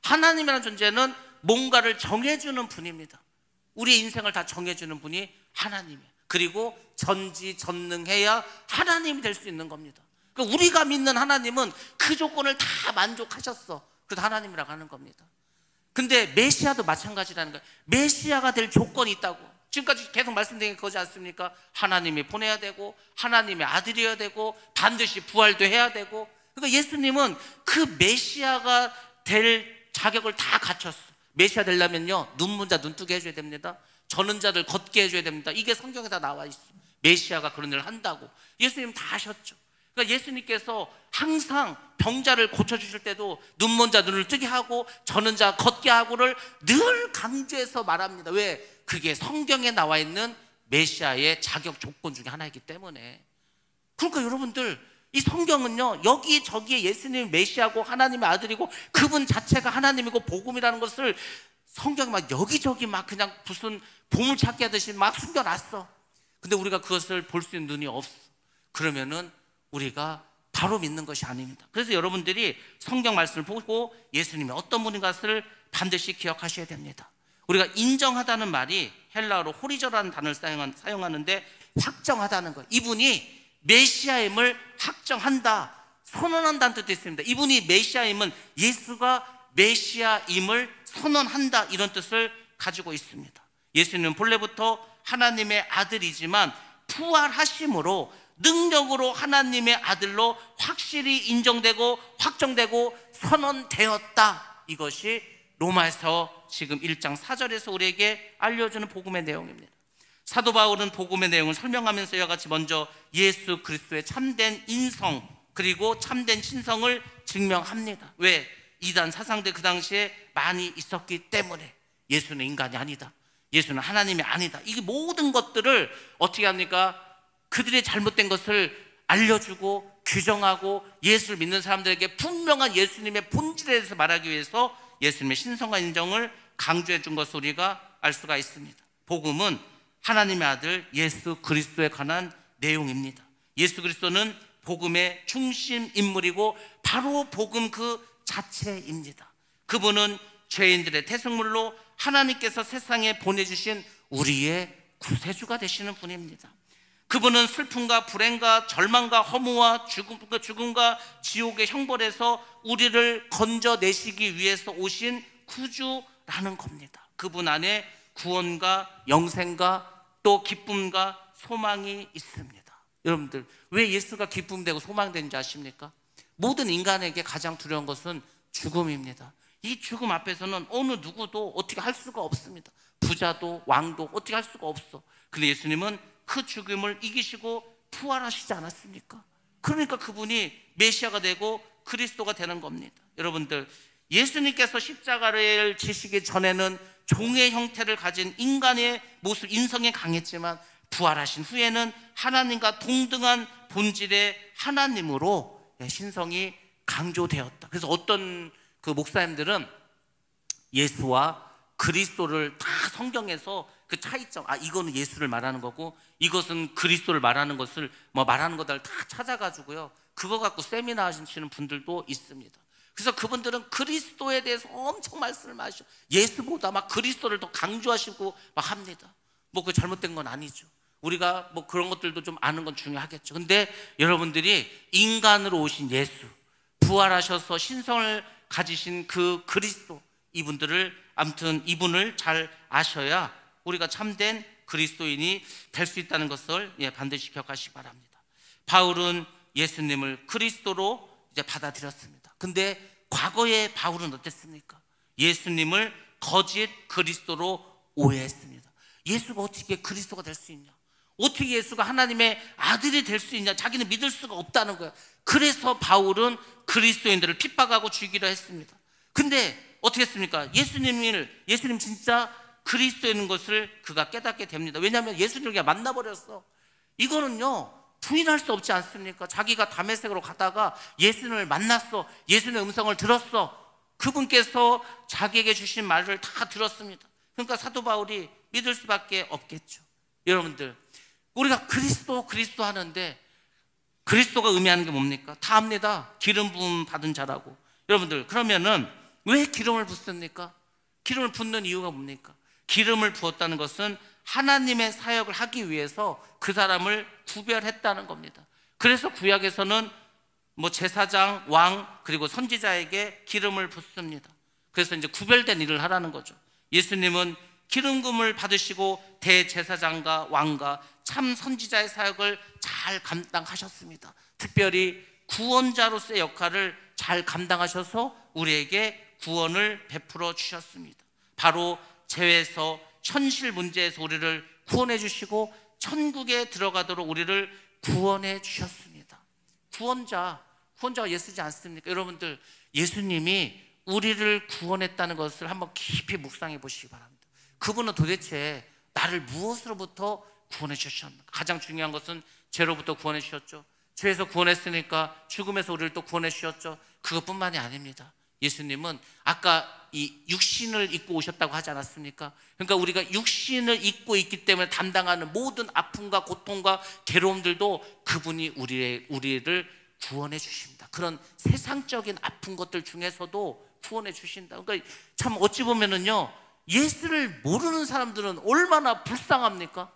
하나님이라는 존재는 뭔가를 정해주는 분입니다. 우리의 인생을 다 정해주는 분이 하나님이에요. 그리고 전지전능해야 하나님이 될 수 있는 겁니다. 그러니까 우리가 믿는 하나님은 그 조건을 다 만족하셨어. 그래서 하나님이라고 하는 겁니다. 근데 메시아도 마찬가지라는 거예요. 메시아가 될 조건이 있다고. 지금까지 계속 말씀드린 게 그거지 않습니까? 하나님이 보내야 되고 하나님의 아들이어야 되고 반드시 부활도 해야 되고. 그러니까 예수님은 그 메시아가 될 자격을 다 갖췄어. 메시아 되려면요, 눈먼 자 눈뜨게 해줘야 됩니다. 저는 자들 걷게 해줘야 됩니다. 이게 성경에 다 나와 있어. 메시아가 그런 일을 한다고. 예수님 다 하셨죠. 그러니까 예수님께서 항상 병자를 고쳐주실 때도 눈먼 자 눈을 뜨게 하고 저는 자 걷게 하고를 늘 강조해서 말합니다. 왜? 그게 성경에 나와 있는 메시아의 자격 조건 중에 하나이기 때문에. 그러니까 여러분들, 이 성경은요, 여기저기에 예수님이 메시아고 하나님의 아들이고 그분 자체가 하나님이고 복음이라는 것을 성경에 막 여기저기 막 그냥 무슨 보물찾기 하듯이 막 숨겨놨어. 근데 우리가 그것을 볼 수 있는 눈이 없어. 그러면은 우리가 바로 믿는 것이 아닙니다. 그래서 여러분들이 성경 말씀을 보고 예수님이 어떤 분인 것을 반드시 기억하셔야 됩니다. 우리가 인정하다는 말이 헬라어로 호리저라는 단어를 사용하는데 확정하다는 거예요. 이분이 메시아임을 확정한다, 선언한다는 뜻도 있습니다. 이분이 메시아임은 예수가 메시아임을 선언한다, 이런 뜻을 가지고 있습니다. 예수님은 본래부터 하나님의 아들이지만 부활하심으로 능력으로 하나님의 아들로 확실히 인정되고 확정되고 선언되었다. 이것이 로마에서 지금 1장 4절에서 우리에게 알려주는 복음의 내용입니다. 사도 바울은 복음의 내용을 설명하면서 이와 같이 먼저 예수 그리스도의 참된 인성 그리고 참된 신성을 증명합니다. 왜? 이단 사상대 그 당시에 많이 있었기 때문에. 예수는 인간이 아니다, 예수는 하나님이 아니다, 이게 모든 것들을 어떻게 합니까? 그들의 잘못된 것을 알려주고 규정하고 예수를 믿는 사람들에게 분명한 예수님의 본질에 대해서 말하기 위해서 예수님의 신성과 인정을 강조해 준 것을 우리가 알 수가 있습니다. 복음은 하나님의 아들 예수 그리스도에 관한 내용입니다. 예수 그리스도는 복음의 중심 인물이고 바로 복음 그 자체입니다. 그분은 죄인들의 태생물로 하나님께서 세상에 보내주신 우리의 구세주가 되시는 분입니다. 그분은 슬픔과 불행과 절망과 허무와 죽음과 지옥의 형벌에서 우리를 건져내시기 위해서 오신 구주라는 겁니다. 그분 안에 구원과 영생과 또 기쁨과 소망이 있습니다. 여러분들, 왜 예수가 기쁨되고 소망되는지 아십니까? 모든 인간에게 가장 두려운 것은 죽음입니다. 이 죽음 앞에서는 어느 누구도 어떻게 할 수가 없습니다. 부자도 왕도 어떻게 할 수가 없어. 근데 예수님은 그 죽음을 이기시고 부활하시지 않았습니까? 그러니까 그분이 메시아가 되고 그리스도가 되는 겁니다. 여러분들, 예수님께서 십자가를 지시기 전에는 종의 형태를 가진 인간의 모습, 인성에 강했지만 부활하신 후에는 하나님과 동등한 본질의 하나님으로 신성이 강조되었다. 그래서 어떤 그 목사님들은 예수와 그리스도를 다 성경에서 그 차이점, 이거는 예수를 말하는 거고 이것은 그리스도를 말하는 것을 말하는 것들 다 찾아가지고요, 그거 갖고 세미나 하시는 분들도 있습니다. 그래서 그분들은 그리스도에 대해서 엄청 말씀을 하시죠. 예수보다 막 그리스도를 더 강조하시고 막 합니다. 그 잘못된 건 아니죠. 우리가 그런 것들도 좀 아는 건 중요하겠죠. 근데 여러분들이 인간으로 오신 예수, 부활하셔서 신성을 가지신 그 그리스도, 이분을 잘 아셔야 우리가 참된 그리스도인이 될 수 있다는 것을 반드시 기억하시기 바랍니다. 바울은 예수님을 그리스도로 이제 받아들였습니다. 근데 과거에 바울은 어땠습니까? 예수님을 거짓 그리스도로 오해했습니다. 예수가 어떻게 그리스도가 될 수 있냐? 어떻게 예수가 하나님의 아들이 될 수 있냐? 자기는 믿을 수가 없다는 거예요. 그래서 바울은 그리스도인들을 핍박하고 죽이려 했습니다. 근데 어떻게 했습니까? 예수님 진짜 그리스도인 것을 그가 깨닫게 됩니다. 왜냐하면 예수님을 그냥 만나버렸어. 이거는요, 부인할 수 없지 않습니까? 자기가 다메섹으로 가다가 예수님을 만났어. 예수님의 음성을 들었어. 그분께서 자기에게 주신 말을 다 들었습니다. 그러니까 사도 바울이 믿을 수밖에 없겠죠. 여러분들, 우리가 그리스도 하는데 그리스도가 의미하는 게 뭡니까? 다 압니다. 기름 부음 받은 자라고. 여러분들, 그러면은 왜 기름을 붓습니까? 기름을 붓는 이유가 뭡니까? 기름을 부었다는 것은 하나님의 사역을 하기 위해서 그 사람을 구별했다는 겁니다. 그래서 구약에서는 제사장, 왕, 그리고 선지자에게 기름을 붓습니다. 그래서 이제 구별된 일을 하라는 거죠. 예수님은 기름금을 받으시고 대제사장과 왕과 참 선지자의 사역을 잘 감당하셨습니다. 특별히 구원자로서의 역할을 잘 감당하셔서 우리에게 구원을 베풀어 주셨습니다. 바로 죄에서 현실 문제에서 우리를 구원해 주시고 천국에 들어가도록 우리를 구원해 주셨습니다. 구원자가 예수지 않습니까? 여러분들, 예수님이 우리를 구원했다는 것을 한번 깊이 묵상해 보시기 바랍니다. 그분은 도대체 나를 무엇으로부터 구원해 주셨나? 가장 중요한 것은 죄로부터 구원해 주셨죠. 죄에서 구원했으니까 죽음에서 우리를 또 구원해 주셨죠. 그것뿐만이 아닙니다. 예수님은 아까 이 육신을 입고 오셨다고 하지 않았습니까? 그러니까 우리가 육신을 입고 있기 때문에 담당하는 모든 아픔과 고통과 괴로움들도 그분이 우리를 구원해 주십니다. 그런 세상적인 아픈 것들 중에서도 구원해 주신다. 그러니까 참 어찌 보면은요, 예수를 모르는 사람들은 얼마나 불쌍합니까?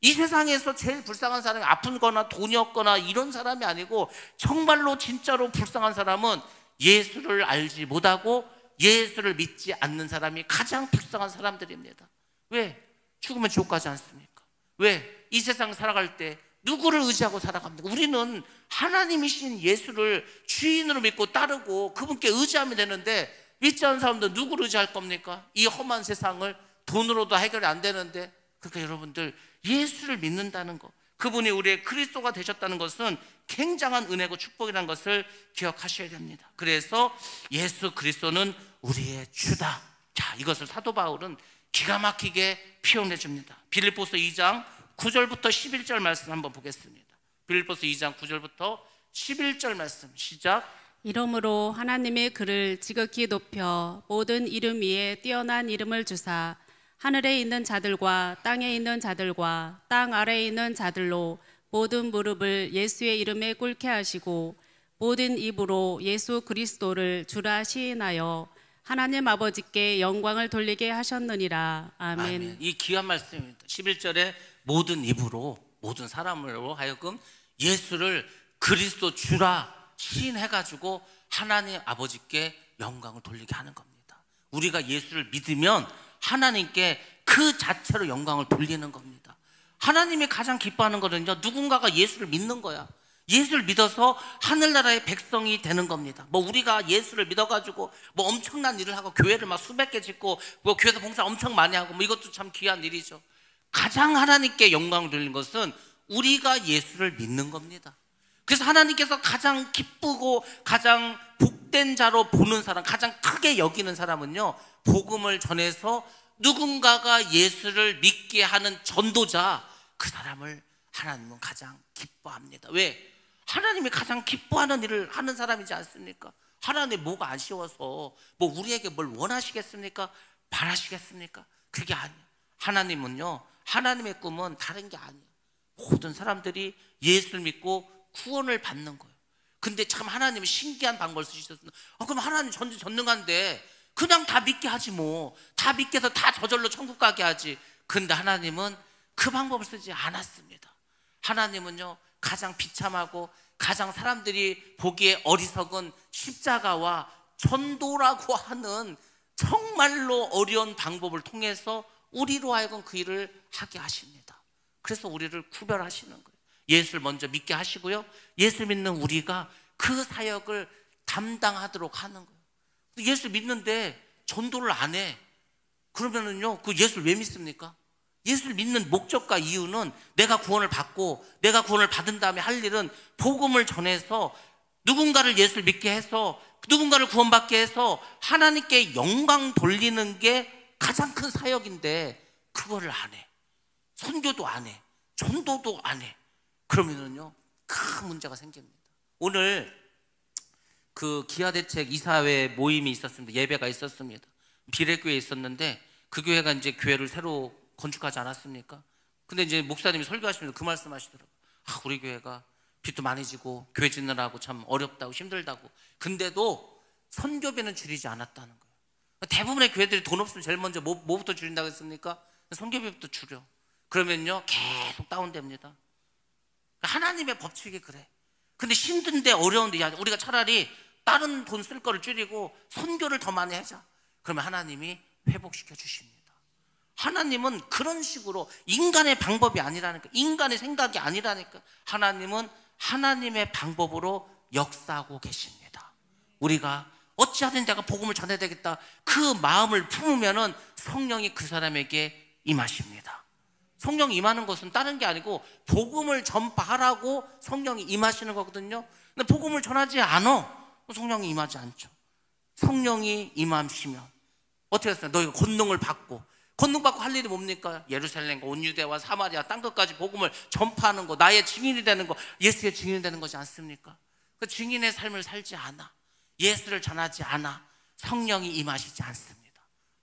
이 세상에서 제일 불쌍한 사람이 아픈 거나 돈이 없거나 이런 사람이 아니고 정말로 진짜로 불쌍한 사람은 예수를 알지 못하고 예수를 믿지 않는 사람이 가장 불쌍한 사람들입니다. 왜? 죽으면 지옥 가지 않습니까? 왜? 이 세상 살아갈 때 누구를 의지하고 살아갑니까? 우리는 하나님이신 예수를 주인으로 믿고 따르고 그분께 의지하면 되는데, 믿지 않는 사람들 누구를 의지할 겁니까? 이 험한 세상을 돈으로도 해결이 안 되는데, 그러니까 여러분들 예수를 믿는다는 것, 그분이 우리의 그리스도가 되셨다는 것은 굉장한 은혜고 축복이라는 것을 기억하셔야 됩니다. 그래서 예수 그리스도는 우리의 주다. 자, 이것을 사도 바울은 기가 막히게 표현해 줍니다. 빌립보서 2장 9절부터 11절 말씀 한번 보겠습니다. 빌립보서 2장 9절부터 11절 말씀 시작. 이러므로 하나님의 그를 지극히 높여 모든 이름 위에 뛰어난 이름을 주사 하늘에 있는 자들과 땅에 있는 자들과 땅 아래에 있는 자들로 모든 무릎을 예수의 이름에 꿇게 하시고 모든 입으로 예수 그리스도를 주라 시인하여 하나님 아버지께 영광을 돌리게 하셨느니라. 아멘. 아멘. 이 귀한 말씀입니다. 11절에 모든 입으로, 모든 사람으로 하여금 예수를 그리스도 주라 시인해가지고 하나님 아버지께 영광을 돌리게 하는 겁니다. 우리가 예수를 믿으면 하나님께 그 자체로 영광을 돌리는 겁니다. 하나님이 가장 기뻐하는 거는요, 누군가가 예수를 믿는 거야. 예수를 믿어서 하늘나라의 백성이 되는 겁니다. 뭐 우리가 예수를 믿어가지고 뭐 엄청난 일을 하고 교회를 막 수백 개 짓고 뭐 교회에서 봉사 엄청 많이 하고 뭐 이것도 참 귀한 일이죠. 가장 하나님께 영광을 돌리는 것은 우리가 예수를 믿는 겁니다. 그래서 하나님께서 가장 기쁘고 가장 복된 자로 보는 사람, 가장 크게 여기는 사람은요, 복음을 전해서 누군가가 예수를 믿게 하는 전도자, 그 사람을 하나님은 가장 기뻐합니다. 왜? 하나님이 가장 기뻐하는 일을 하는 사람이지 않습니까? 하나님 뭐가 아쉬워서 뭐 우리에게 뭘 원하시겠습니까? 바라시겠습니까? 그게 아니에요. 하나님은요, 하나님의 꿈은 다른 게 아니에요. 모든 사람들이 예수를 믿고 구원을 받는 거예요. 근데 참 하나님은 신기한 방법을 쓰셨어요. 그럼 하나님 전능한데 그냥 다 믿게 하지 뭐. 다 믿게 해서 다 저절로 천국 가게 하지. 근데 하나님은 그 방법을 쓰지 않았습니다. 하나님은요, 가장 비참하고 가장 사람들이 보기에 어리석은 십자가와 전도라고 하는 정말로 어려운 방법을 통해서 우리로 하여금 그 일을 하게 하십니다. 그래서 우리를 구별하시는 거예요. 예수를 먼저 믿게 하시고요, 예수 믿는 우리가 그 사역을 담당하도록 하는 거예요. 예수 믿는데 전도를 안 해. 그러면은요, 그 예수를 왜 믿습니까? 예수를 믿는 목적과 이유는 내가 구원을 받고 내가 구원을 받은 다음에 할 일은 복음을 전해서 누군가를 예수를 믿게 해서 누군가를 구원받게 해서 하나님께 영광 돌리는 게 가장 큰 사역인데 그거를 안 해. 선교도 안 해. 전도도 안 해. 그러면은요, 큰 문제가 생깁니다. 오늘 그 기아대책 이사회 모임이 있었습니다. 예배가 있었습니다. 비례교회에 있었는데 그 교회가 이제 교회를 새로 건축하지 않았습니까? 근데 이제 목사님이 설교하시면서 그 말씀 하시더라고요. 우리 교회가 빚도 많이 지고 교회 짓느라고 참 어렵다고 힘들다고. 근데도 선교비는 줄이지 않았다는 거예요. 대부분의 교회들이 돈 없으면 제일 먼저 뭐부터 줄인다고 했습니까? 선교비부터 줄여. 그러면요, 계속 다운됩니다. 하나님의 법칙이 그래. 근데 힘든데 어려운데, 야, 우리가 차라리 다른 돈 쓸 거를 줄이고 선교를 더 많이 하자. 그러면 하나님이 회복시켜 주십니다. 하나님은 그런 식으로, 인간의 방법이 아니라니까, 인간의 생각이 아니라니까, 하나님은 하나님의 방법으로 역사하고 계십니다. 우리가 어찌하든 내가 복음을 전해야 되겠다, 그 마음을 품으면은 성령이 그 사람에게 임하십니다. 성령이 임하는 것은 다른 게 아니고 복음을 전파하라고 성령이 임하시는 거거든요. 근데 복음을 전하지 않아, 성령이 임하지 않죠. 성령이 임하시면 어떻게 했어요? 너희가 권능을 받고, 권능 받고 할 일이 뭡니까? 예루살렘과 온 유대와 사마리아 땅끝까지 복음을 전파하는 거, 나의 증인이 되는 거, 예수의 증인이 되는 거지 않습니까? 그 증인의 삶을 살지 않아, 예수를 전하지 않아, 성령이 임하시지 않습니다.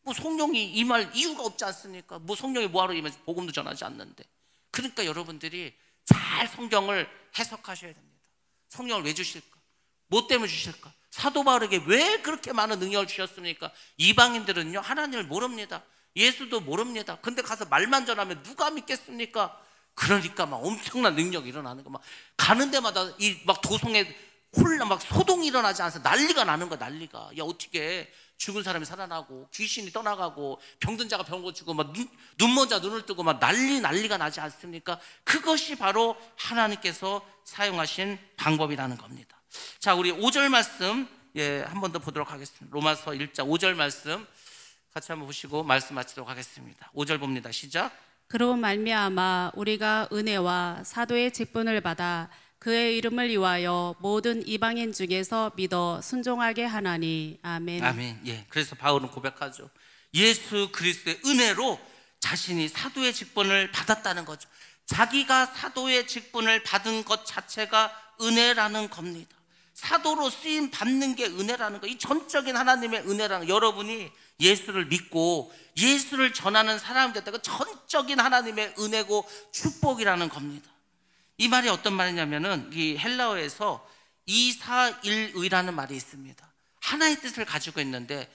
뭐 성령이 임할 이유가 없지 않습니까? 뭐 성령이 뭐하러 임해서 복음도 전하지 않는데. 그러니까 여러분들이 잘 성경을 해석하셔야 됩니다. 성령을 왜 주실까? 뭐 때문에 주실까? 사도 바울에게 왜 그렇게 많은 능력을 주셨습니까? 이방인들은요, 하나님을 모릅니다. 예수도 모릅니다. 근데 가서 말만 전하면 누가 믿겠습니까? 그러니까 막 엄청난 능력이 일어나는 거, 막 가는 데마다 이 막 도성에 홀라 막 소동이 일어나지 않아서 난리가 나는 거야, 난리가. 야, 어떻게 죽은 사람이 살아나고 귀신이 떠나가고 병든 자가 병 고치고 막 눈먼 자 눈을 뜨고 막 난리가 나지 않습니까? 그것이 바로 하나님께서 사용하신 방법이라는 겁니다. 자, 우리 5절 말씀 한 번 더 보도록 하겠습니다. 로마서 1장 5절 말씀 같이 한번 보시고 말씀 마치도록 하겠습니다. 5절 봅니다. 시작. 그로 말미암아 우리가 은혜와 사도의 직분을 받아 그의 이름을 위하여 모든 이방인 중에서 믿어 순종하게 하나니. 아멘. 아멘. 예. 그래서 바울은 고백하죠. 예수 그리스도의 은혜로 자신이 사도의 직분을 받았다는 거죠. 자기가 사도의 직분을 받은 것 자체가 은혜라는 겁니다. 사도로 쓰임 받는 게 은혜라는 거, 이 전적인 하나님의 은혜라는 거. 여러분이 예수를 믿고 예수를 전하는 사람이 됐다가 전적인 하나님의 은혜고 축복이라는 겁니다. 이 말이 어떤 말이냐면은 이 헬라어에서 이사일의라는 말이 있습니다. 하나의 뜻을 가지고 있는데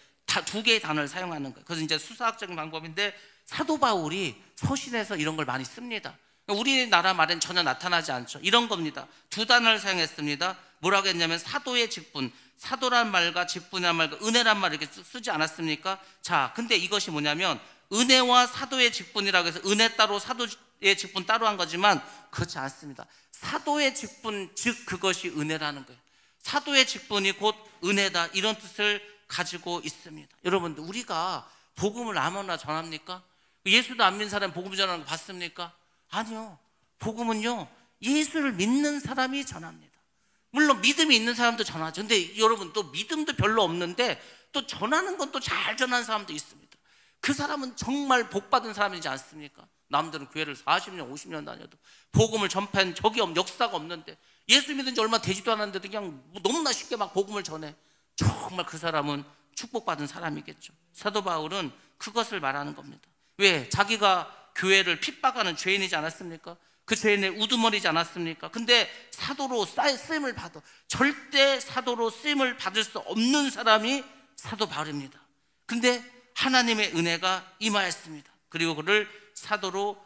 두 개의 단어를 사용하는 거예요. 그래서 이제 수사학적인 방법인데 사도 바울이 서신에서 이런 걸 많이 씁니다. 우리나라 말엔 전혀 나타나지 않죠. 이런 겁니다. 두 단어를 사용했습니다. 뭐라고 했냐면 사도의 직분, 사도란 말과 직분이란 말과 은혜란 말 이렇게 쓰지 않았습니까? 자, 근데 이것이 뭐냐면 은혜와 사도의 직분이라고 해서 은혜 따로 사도의 직분 따로 한 거지만 그렇지 않습니다. 사도의 직분, 즉 그것이 은혜라는 거예요. 사도의 직분이 곧 은혜다, 이런 뜻을 가지고 있습니다. 여러분들, 우리가 복음을 아무나 전합니까? 예수도 안 믿는 사람이 복음 전하는 거 봤습니까? 아니요. 복음은요, 예수를 믿는 사람이 전합니다. 물론 믿음이 있는 사람도 전하죠. 근데 여러분, 또 믿음도 별로 없는데 또 전하는 건 또 잘 전하는 사람도 있습니다. 그 사람은 정말 복받은 사람이지 않습니까? 남들은 교회를 40년 50년 다녀도 복음을 전파한 적이 역사가 없는데, 예수 믿은 지 얼마 되지도 않았는데도 그냥 너무나 쉽게 막 복음을 전해. 정말 그 사람은 축복받은 사람이겠죠. 사도 바울은 그것을 말하는 겁니다. 왜? 자기가 교회를 핍박하는 죄인이지 않았습니까? 그 죄인의 우두머리지 않았습니까? 근데 사도로 쓰임을 받아. 절대 사도로 쓰임을 받을 수 없는 사람이 사도 바울입니다. 근데 하나님의 은혜가 임하였습니다. 그리고 그를 사도로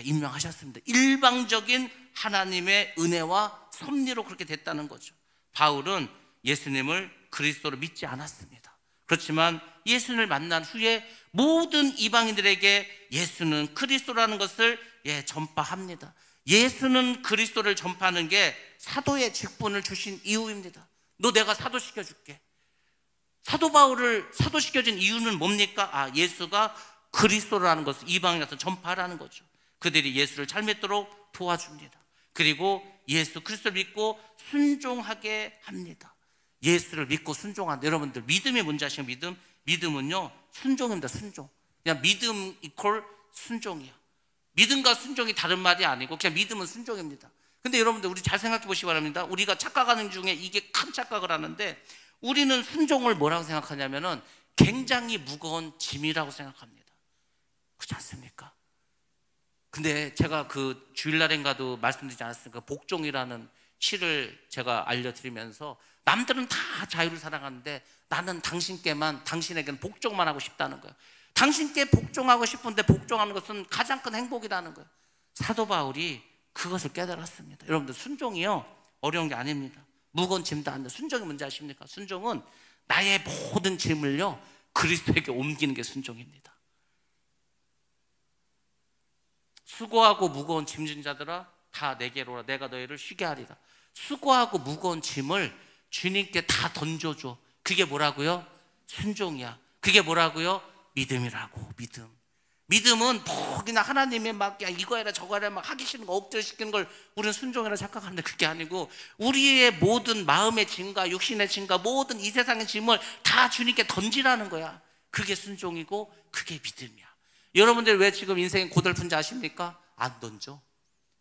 임명하셨습니다. 일방적인 하나님의 은혜와 섭리로 그렇게 됐다는 거죠. 바울은 예수님을 그리스도로 믿지 않았습니다. 그렇지만 예수님을 만난 후에 모든 이방인들에게 예수는 그리스도라는 것을 전파합니다. 예수는 그리스도를 전파하는 게 사도의 직분을 주신 이유입니다. 너 내가 사도시켜줄게. 사도 바울을 사도시켜준 이유는 뭡니까? 예수가 그리스도라는 것을 이방인한테 전파하라는 거죠. 그들이 예수를 잘 믿도록 도와줍니다. 그리고 예수 그리스도를 믿고 순종하게 합니다. 예수를 믿고 순종한다. 여러분들, 믿음이 뭔지 아시죠? 믿음은요, 순종입니다. 순종. 그냥 믿음 이퀄 순종이야. 믿음과 순종이 다른 말이 아니고 그냥 믿음은 순종입니다. 근데 여러분들, 우리 잘 생각해 보시기 바랍니다. 우리가 착각하는 중에 이게 큰 착각을 하는데, 우리는 순종을 뭐라고 생각하냐면은 굉장히 무거운 짐이라고 생각합니다. 그렇지 않습니까? 근데 제가 그 주일날인가도 말씀드리지 않았습니까? 복종이라는 시를 제가 알려드리면서 남들은 다 자유를 살아가는데 나는 당신에게는 복종만 하고 싶다는 거예요. 당신께 복종하고 싶은데 복종하는 것은 가장 큰 행복이라는 거예요. 사도 바울이 그것을 깨달았습니다. 여러분들, 순종이요, 어려운 게 아닙니다. 무거운 짐도 안 돼. 순종이 뭔지 아십니까? 순종은 나의 모든 짐을요, 그리스도에게 옮기는 게 순종입니다. 수고하고 무거운 짐진 자들아 다 내게로 오라. 내가 너희를 쉬게 하리라. 수고하고 무거운 짐을 주님께 다 던져줘. 그게 뭐라고요? 순종이야. 그게 뭐라고요? 믿음이라고. 믿음은 그냥 하나님의 막 이거 해라 저거 해라 막 하기 싫은 거 억지로 시키는 걸 우리는 순종이라 착각하는데, 그게 아니고 우리의 모든 마음의 짐과 육신의 짐과 모든 이 세상의 짐을 다 주님께 던지라는 거야. 그게 순종이고 그게 믿음이야. 여러분들, 왜 지금 인생이 고달픈지 아십니까? 안 던져.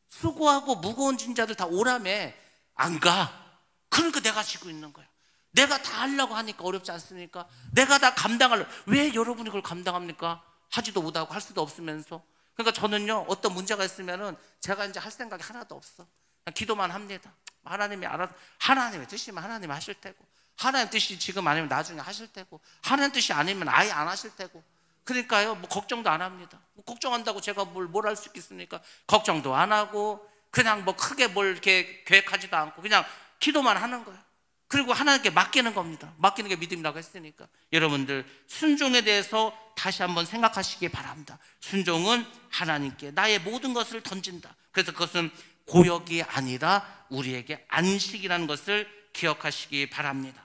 수고하고 무거운 짐자들 다 오라며 안 가. 그러니까 내가 지고 있는 거야. 내가 다 하려고 하니까 어렵지 않습니까? 내가 다 감당하려고. 왜 여러분이 그걸 감당합니까? 하지도 못하고 할 수도 없으면서. 그러니까 저는요, 어떤 문제가 있으면은 제가 이제 할 생각이 하나도 없어. 그냥 기도만 합니다. 하나님이 알아서, 하나님의 뜻이면 하나님이 하실 테고, 하나님 뜻이 지금 아니면 나중에 하실 테고, 하나님 뜻이 아니면 아예 안 하실 테고. 그러니까요, 뭐 걱정도 안 합니다. 뭐 걱정한다고 제가 뭘 할 수 있겠습니까? 걱정도 안 하고 그냥 뭐 크게 뭘 이렇게 계획하지도 않고 그냥 기도만 하는 거예요. 그리고 하나님께 맡기는 겁니다. 맡기는 게 믿음이라고 했으니까. 여러분들, 순종에 대해서 다시 한번 생각하시기 바랍니다. 순종은 하나님께 나의 모든 것을 던진다. 그래서 그것은 고역이 아니라 우리에게 안식이라는 것을 기억하시기 바랍니다.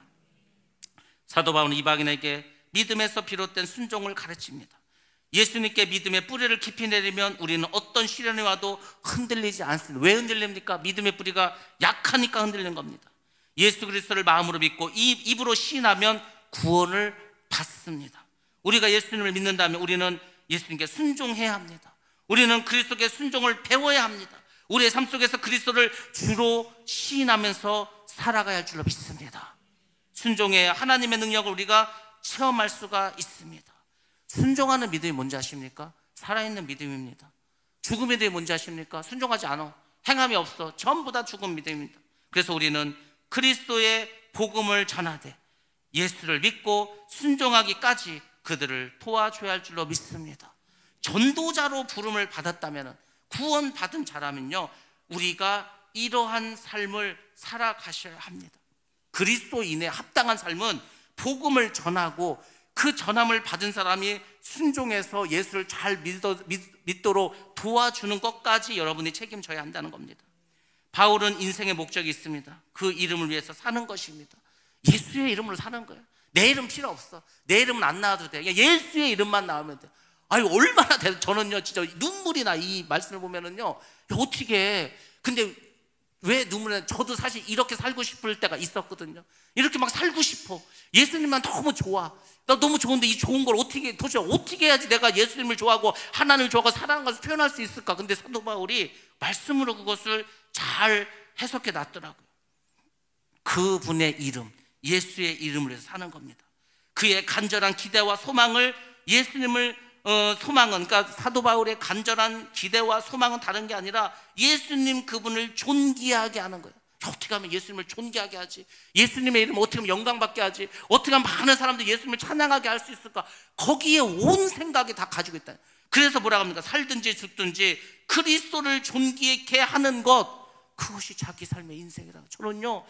사도 바울은 이방인에게 믿음에서 비롯된 순종을 가르칩니다. 예수님께 믿음의 뿌리를 깊이 내리면 우리는 어떤 시련이 와도 흔들리지 않습니다. 왜 흔들립니까? 믿음의 뿌리가 약하니까 흔들리는 겁니다. 예수 그리스도를 마음으로 믿고 입으로 시인하면 구원을 받습니다. 우리가 예수님을 믿는다면 우리는 예수님께 순종해야 합니다. 우리는 그리스도께 순종을 배워야 합니다. 우리의 삶 속에서 그리스도를 주로 시인하면서 살아가야 할 줄로 믿습니다. 순종해야 하나님의 능력을 우리가 체험할 수가 있습니다. 순종하는 믿음이 뭔지 아십니까? 살아있는 믿음입니다. 죽음의 믿음이 뭔지 아십니까? 순종하지 않아, 행함이 없어, 전부 다 죽은 믿음입니다. 그래서 우리는 그리스도의 복음을 전하되 예수를 믿고 순종하기까지 그들을 도와줘야 할 줄로 믿습니다. 전도자로 부름을 받았다면, 구원받은 자라면요, 우리가 이러한 삶을 살아가셔야 합니다. 그리스도인에 합당한 삶은 복음을 전하고 그 전함을 받은 사람이 순종해서 예수를 잘 믿도록 도와주는 것까지 여러분이 책임져야 한다는 겁니다. 바울은 인생의 목적이 있습니다. 그 이름을 위해서 사는 것입니다. 예수의 이름으로 사는 거예요. 내 이름 필요 없어. 내 이름은 안 나와도 돼. 예수의 이름만 나오면 돼. 아유, 얼마나 저는요 진짜 눈물이 나. 이 말씀을 보면은요, 어떻게 해. 근데 왜 눈물이 나? 저도 사실 이렇게 살고 싶을 때가 있었거든요. 이렇게 막 살고 싶어. 예수님만 너무 좋아. 나 너무 좋은데 이 좋은 걸 도대체 어떻게 해야지 내가 예수님을 좋아하고 하나님을 좋아하고 사랑하는 것을 표현할 수 있을까? 근데 사도 바울이 말씀으로 그것을 잘 해석해 놨더라고요. 그분의 이름, 예수의 이름을 위해서 사는 겁니다. 그의 간절한 기대와 소망을, 예수님을 소망은, 그러니까 사도 바울의 간절한 기대와 소망은 다른 게 아니라 예수님 그분을 존귀하게 하는 거예요. 어떻게 하면 예수님을 존귀하게 하지? 예수님의 이름 어떻게 하면 영광받게 하지? 어떻게 하면 많은 사람들이 예수님을 찬양하게 할 수 있을까? 거기에 온 생각이 다 가지고 있다. 그래서 뭐라고 합니까? 살든지 죽든지 그리스도를 존귀하게 하는 것, 그것이 자기 삶의 인생이라고. 저는요,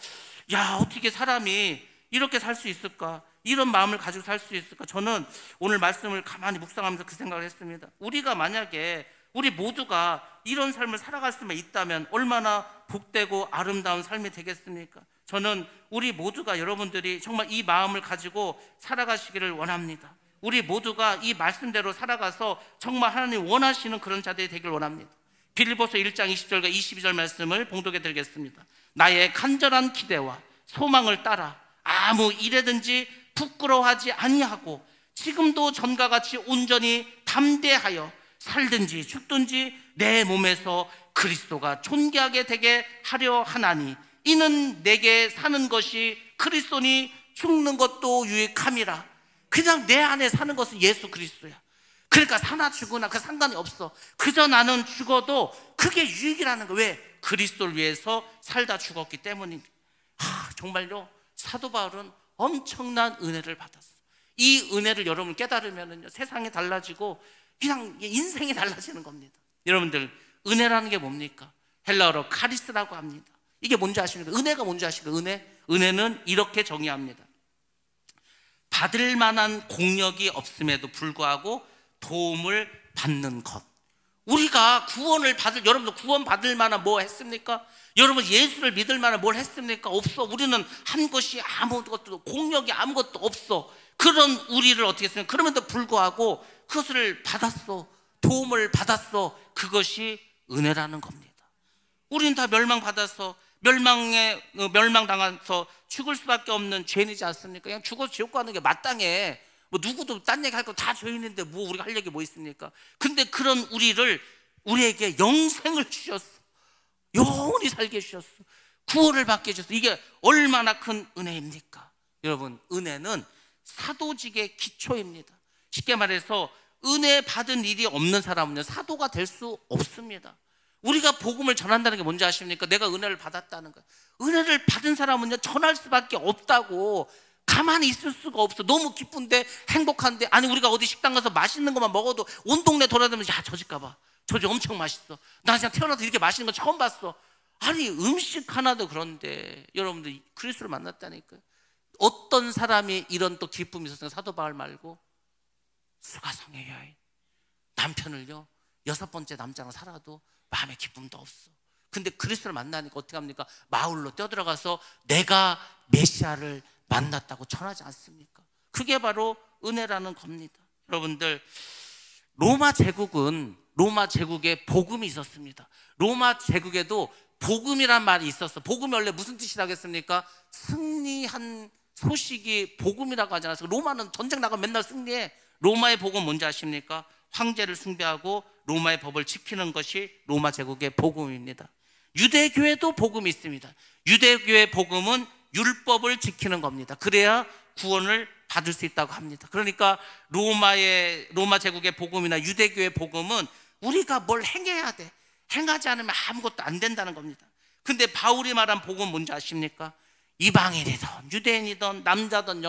야, 어떻게 사람이 이렇게 살 수 있을까? 이런 마음을 가지고 살 수 있을까? 저는 오늘 말씀을 가만히 묵상하면서 그 생각을 했습니다. 우리가 만약에 우리 모두가 이런 삶을 살아갈 수만 있다면 얼마나 복되고 아름다운 삶이 되겠습니까? 저는 우리 모두가, 여러분들이 정말 이 마음을 가지고 살아가시기를 원합니다. 우리 모두가 이 말씀대로 살아가서 정말 하나님 원하시는 그런 자들이 되길 원합니다. 빌립보서 1장 20절과 22절 말씀을 봉독해 드리겠습니다. 나의 간절한 기대와 소망을 따라 아무 일에든지 부끄러워하지 아니하고 지금도 전과 같이 온전히 담대하여 살든지 죽든지 내 몸에서 그리스도가 존귀하게 되게 하려 하나니 이는 내게 사는 것이 그리스도니 죽는 것도 유익함이라. 그냥 내 안에 사는 것은 예수 그리스도야. 그러니까 사나 죽으나 그 상관이 없어. 그저 나는 죽어도 그게 유익이라는 거. 왜? 그리스도를 위해서 살다 죽었기 때문입니다. 정말요, 사도 바울은 엄청난 은혜를 받았어. 이 은혜를 여러분 깨달으면요, 세상이 달라지고 그냥 인생이 달라지는 겁니다. 여러분들, 은혜라는 게 뭡니까? 헬라어로 카리스라고 합니다. 이게 뭔지 아십니까? 은혜가 뭔지 아십니까? 은혜는 이렇게 정의합니다. 받을 만한 공력이 없음에도 불구하고 도움을 받는 것. 우리가 구원을 여러분들 구원 받을 만한 뭐 했습니까? 여러분 예수를 믿을 만한 뭘 했습니까? 없어. 우리는 한 것이 아무것도, 공력이 아무것도 없어. 그런 우리를 어떻게 했습니까? 그럼에도 불구하고 그것을 받았어. 도움을 받았어. 그것이 은혜라는 겁니다. 우리는 다 멸망받아서 멸망당해서 죽을 수밖에 없는 죄인이지 않습니까? 그냥 죽어서 지옥 가는 게 마땅해. 뭐 누구도 딴 얘기 할 거 다 죄인인데 뭐 우리가 할 얘기 뭐 있습니까? 근데 그런 우리에게 영생을 주셨어. 영원히 살게 해주셨어. 구원을 받게 해주셨어. 이게 얼마나 큰 은혜입니까? 여러분, 은혜는 사도직의 기초입니다. 쉽게 말해서 은혜 받은 일이 없는 사람은요, 사도가 될 수 없습니다. 우리가 복음을 전한다는 게 뭔지 아십니까? 내가 은혜를 받았다는 거예요. 은혜를 받은 사람은요, 전할 수밖에 없다고. 가만히 있을 수가 없어. 너무 기쁜데, 행복한데, 아니 우리가 어디 식당 가서 맛있는 것만 먹어도 온 동네 돌아다니면서, 야, 저 집 가봐, 저 집 엄청 맛있어, 나 그냥 태어나서 이렇게 맛있는 거 처음 봤어. 아니 음식 하나도. 그런데 여러분들 그리스도를 만났다니까요. 어떤 사람이 이런 또 기쁨이 있었어요? 사도 바울 말고 수가성의 여인, 남편을요 6번째 남자랑 살아도 마음의 기쁨도 없어. 근데 그리스도를 만나니까 어떻게 합니까? 마을로 뛰어들어가서 내가 메시아를 만났다고 전하지 않습니까? 그게 바로 은혜라는 겁니다. 여러분들, 로마 제국에 복음이 있었습니다. 로마 제국에도 복음이란 말이 있었어. 복음이 원래 무슨 뜻이라겠습니까? 승리한 소식이 복음이라고 하잖아요. 로마는 전쟁 나가면 맨날 승리해. 로마의 복음 뭔지 아십니까? 황제를 숭배하고 로마의 법을 지키는 것이 로마 제국의 복음입니다. 유대교회도 복음이 있습니다. 유대교회의 복음은 율법을 지키는 겁니다. 그래야 구원을 받을 수 있다고 합니다. 그러니까 로마 제국의 복음이나 유대교의 복음은 우리가 뭘 행해야 돼. 행하지 않으면 아무것도 안 된다는 겁니다. 근데 바울이 말한 복음 뭔지 아십니까? 이방인이든 유대인이든 남자든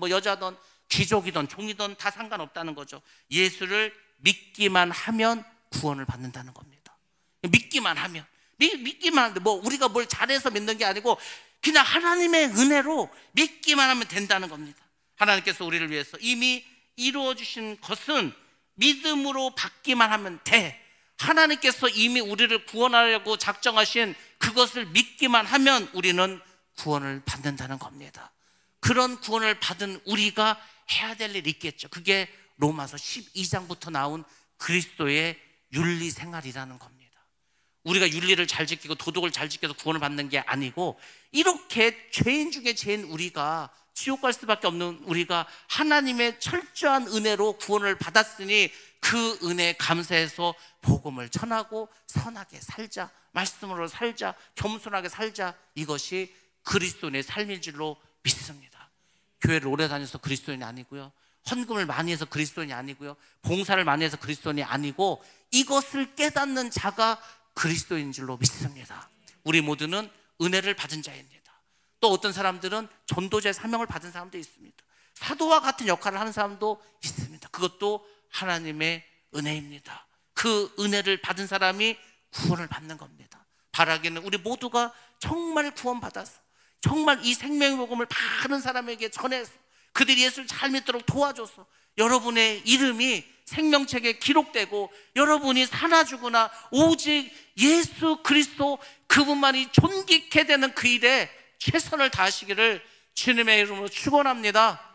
여자든 귀족이든 종이든 다 상관없다는 거죠. 예수를 믿기만 하면 구원을 받는다는 겁니다. 믿기만 하면. 믿기만 하는데 우리가 뭘 잘해서 믿는 게 아니고 그냥 하나님의 은혜로 믿기만 하면 된다는 겁니다. 하나님께서 우리를 위해서 이미 이루어 주신 것은 믿음으로 받기만 하면 돼. 하나님께서 이미 우리를 구원하려고 작정하신 그것을 믿기만 하면 우리는 구원을 받는다는 겁니다. 그런 구원을 받은 우리가 해야 될 일이 있겠죠. 그게 로마서 12장부터 나온 그리스도의 윤리 생활이라는 겁니다. 우리가 윤리를 잘 지키고 도덕을 잘 지켜서 구원을 받는 게 아니고, 이렇게 죄인 중에 죄인 우리가, 지옥 갈 수밖에 없는 우리가 하나님의 철저한 은혜로 구원을 받았으니 그 은혜에 감사해서 복음을 전하고 선하게 살자, 말씀으로 살자, 겸손하게 살자, 이것이 그리스도인의 삶일 줄로 믿습니다. 교회를 오래 다녀서 그리스도인이 아니고요, 헌금을 많이 해서 그리스도인이 아니고요, 봉사를 많이 해서 그리스도인이 아니고, 이것을 깨닫는 자가 그리스도인 줄로 믿습니다. 우리 모두는 은혜를 받은 자입니다. 또 어떤 사람들은 전도자의 사명을 받은 사람도 있습니다. 사도와 같은 역할을 하는 사람도 있습니다. 그것도 하나님의 은혜입니다. 그 은혜를 받은 사람이 구원을 받는 겁니다. 바라기는 우리 모두가 정말 구원받아서 정말 이 생명의 복음을 많은 사람에게 전해서 그들이 예수를 잘 믿도록 도와줘서 여러분의 이름이 생명책에 기록되고 여러분이 사나 죽으나 오직 예수 그리스도 그분만이 존귀케 되는 그 일에 최선을 다하시기를 주님의 이름으로 축원합니다.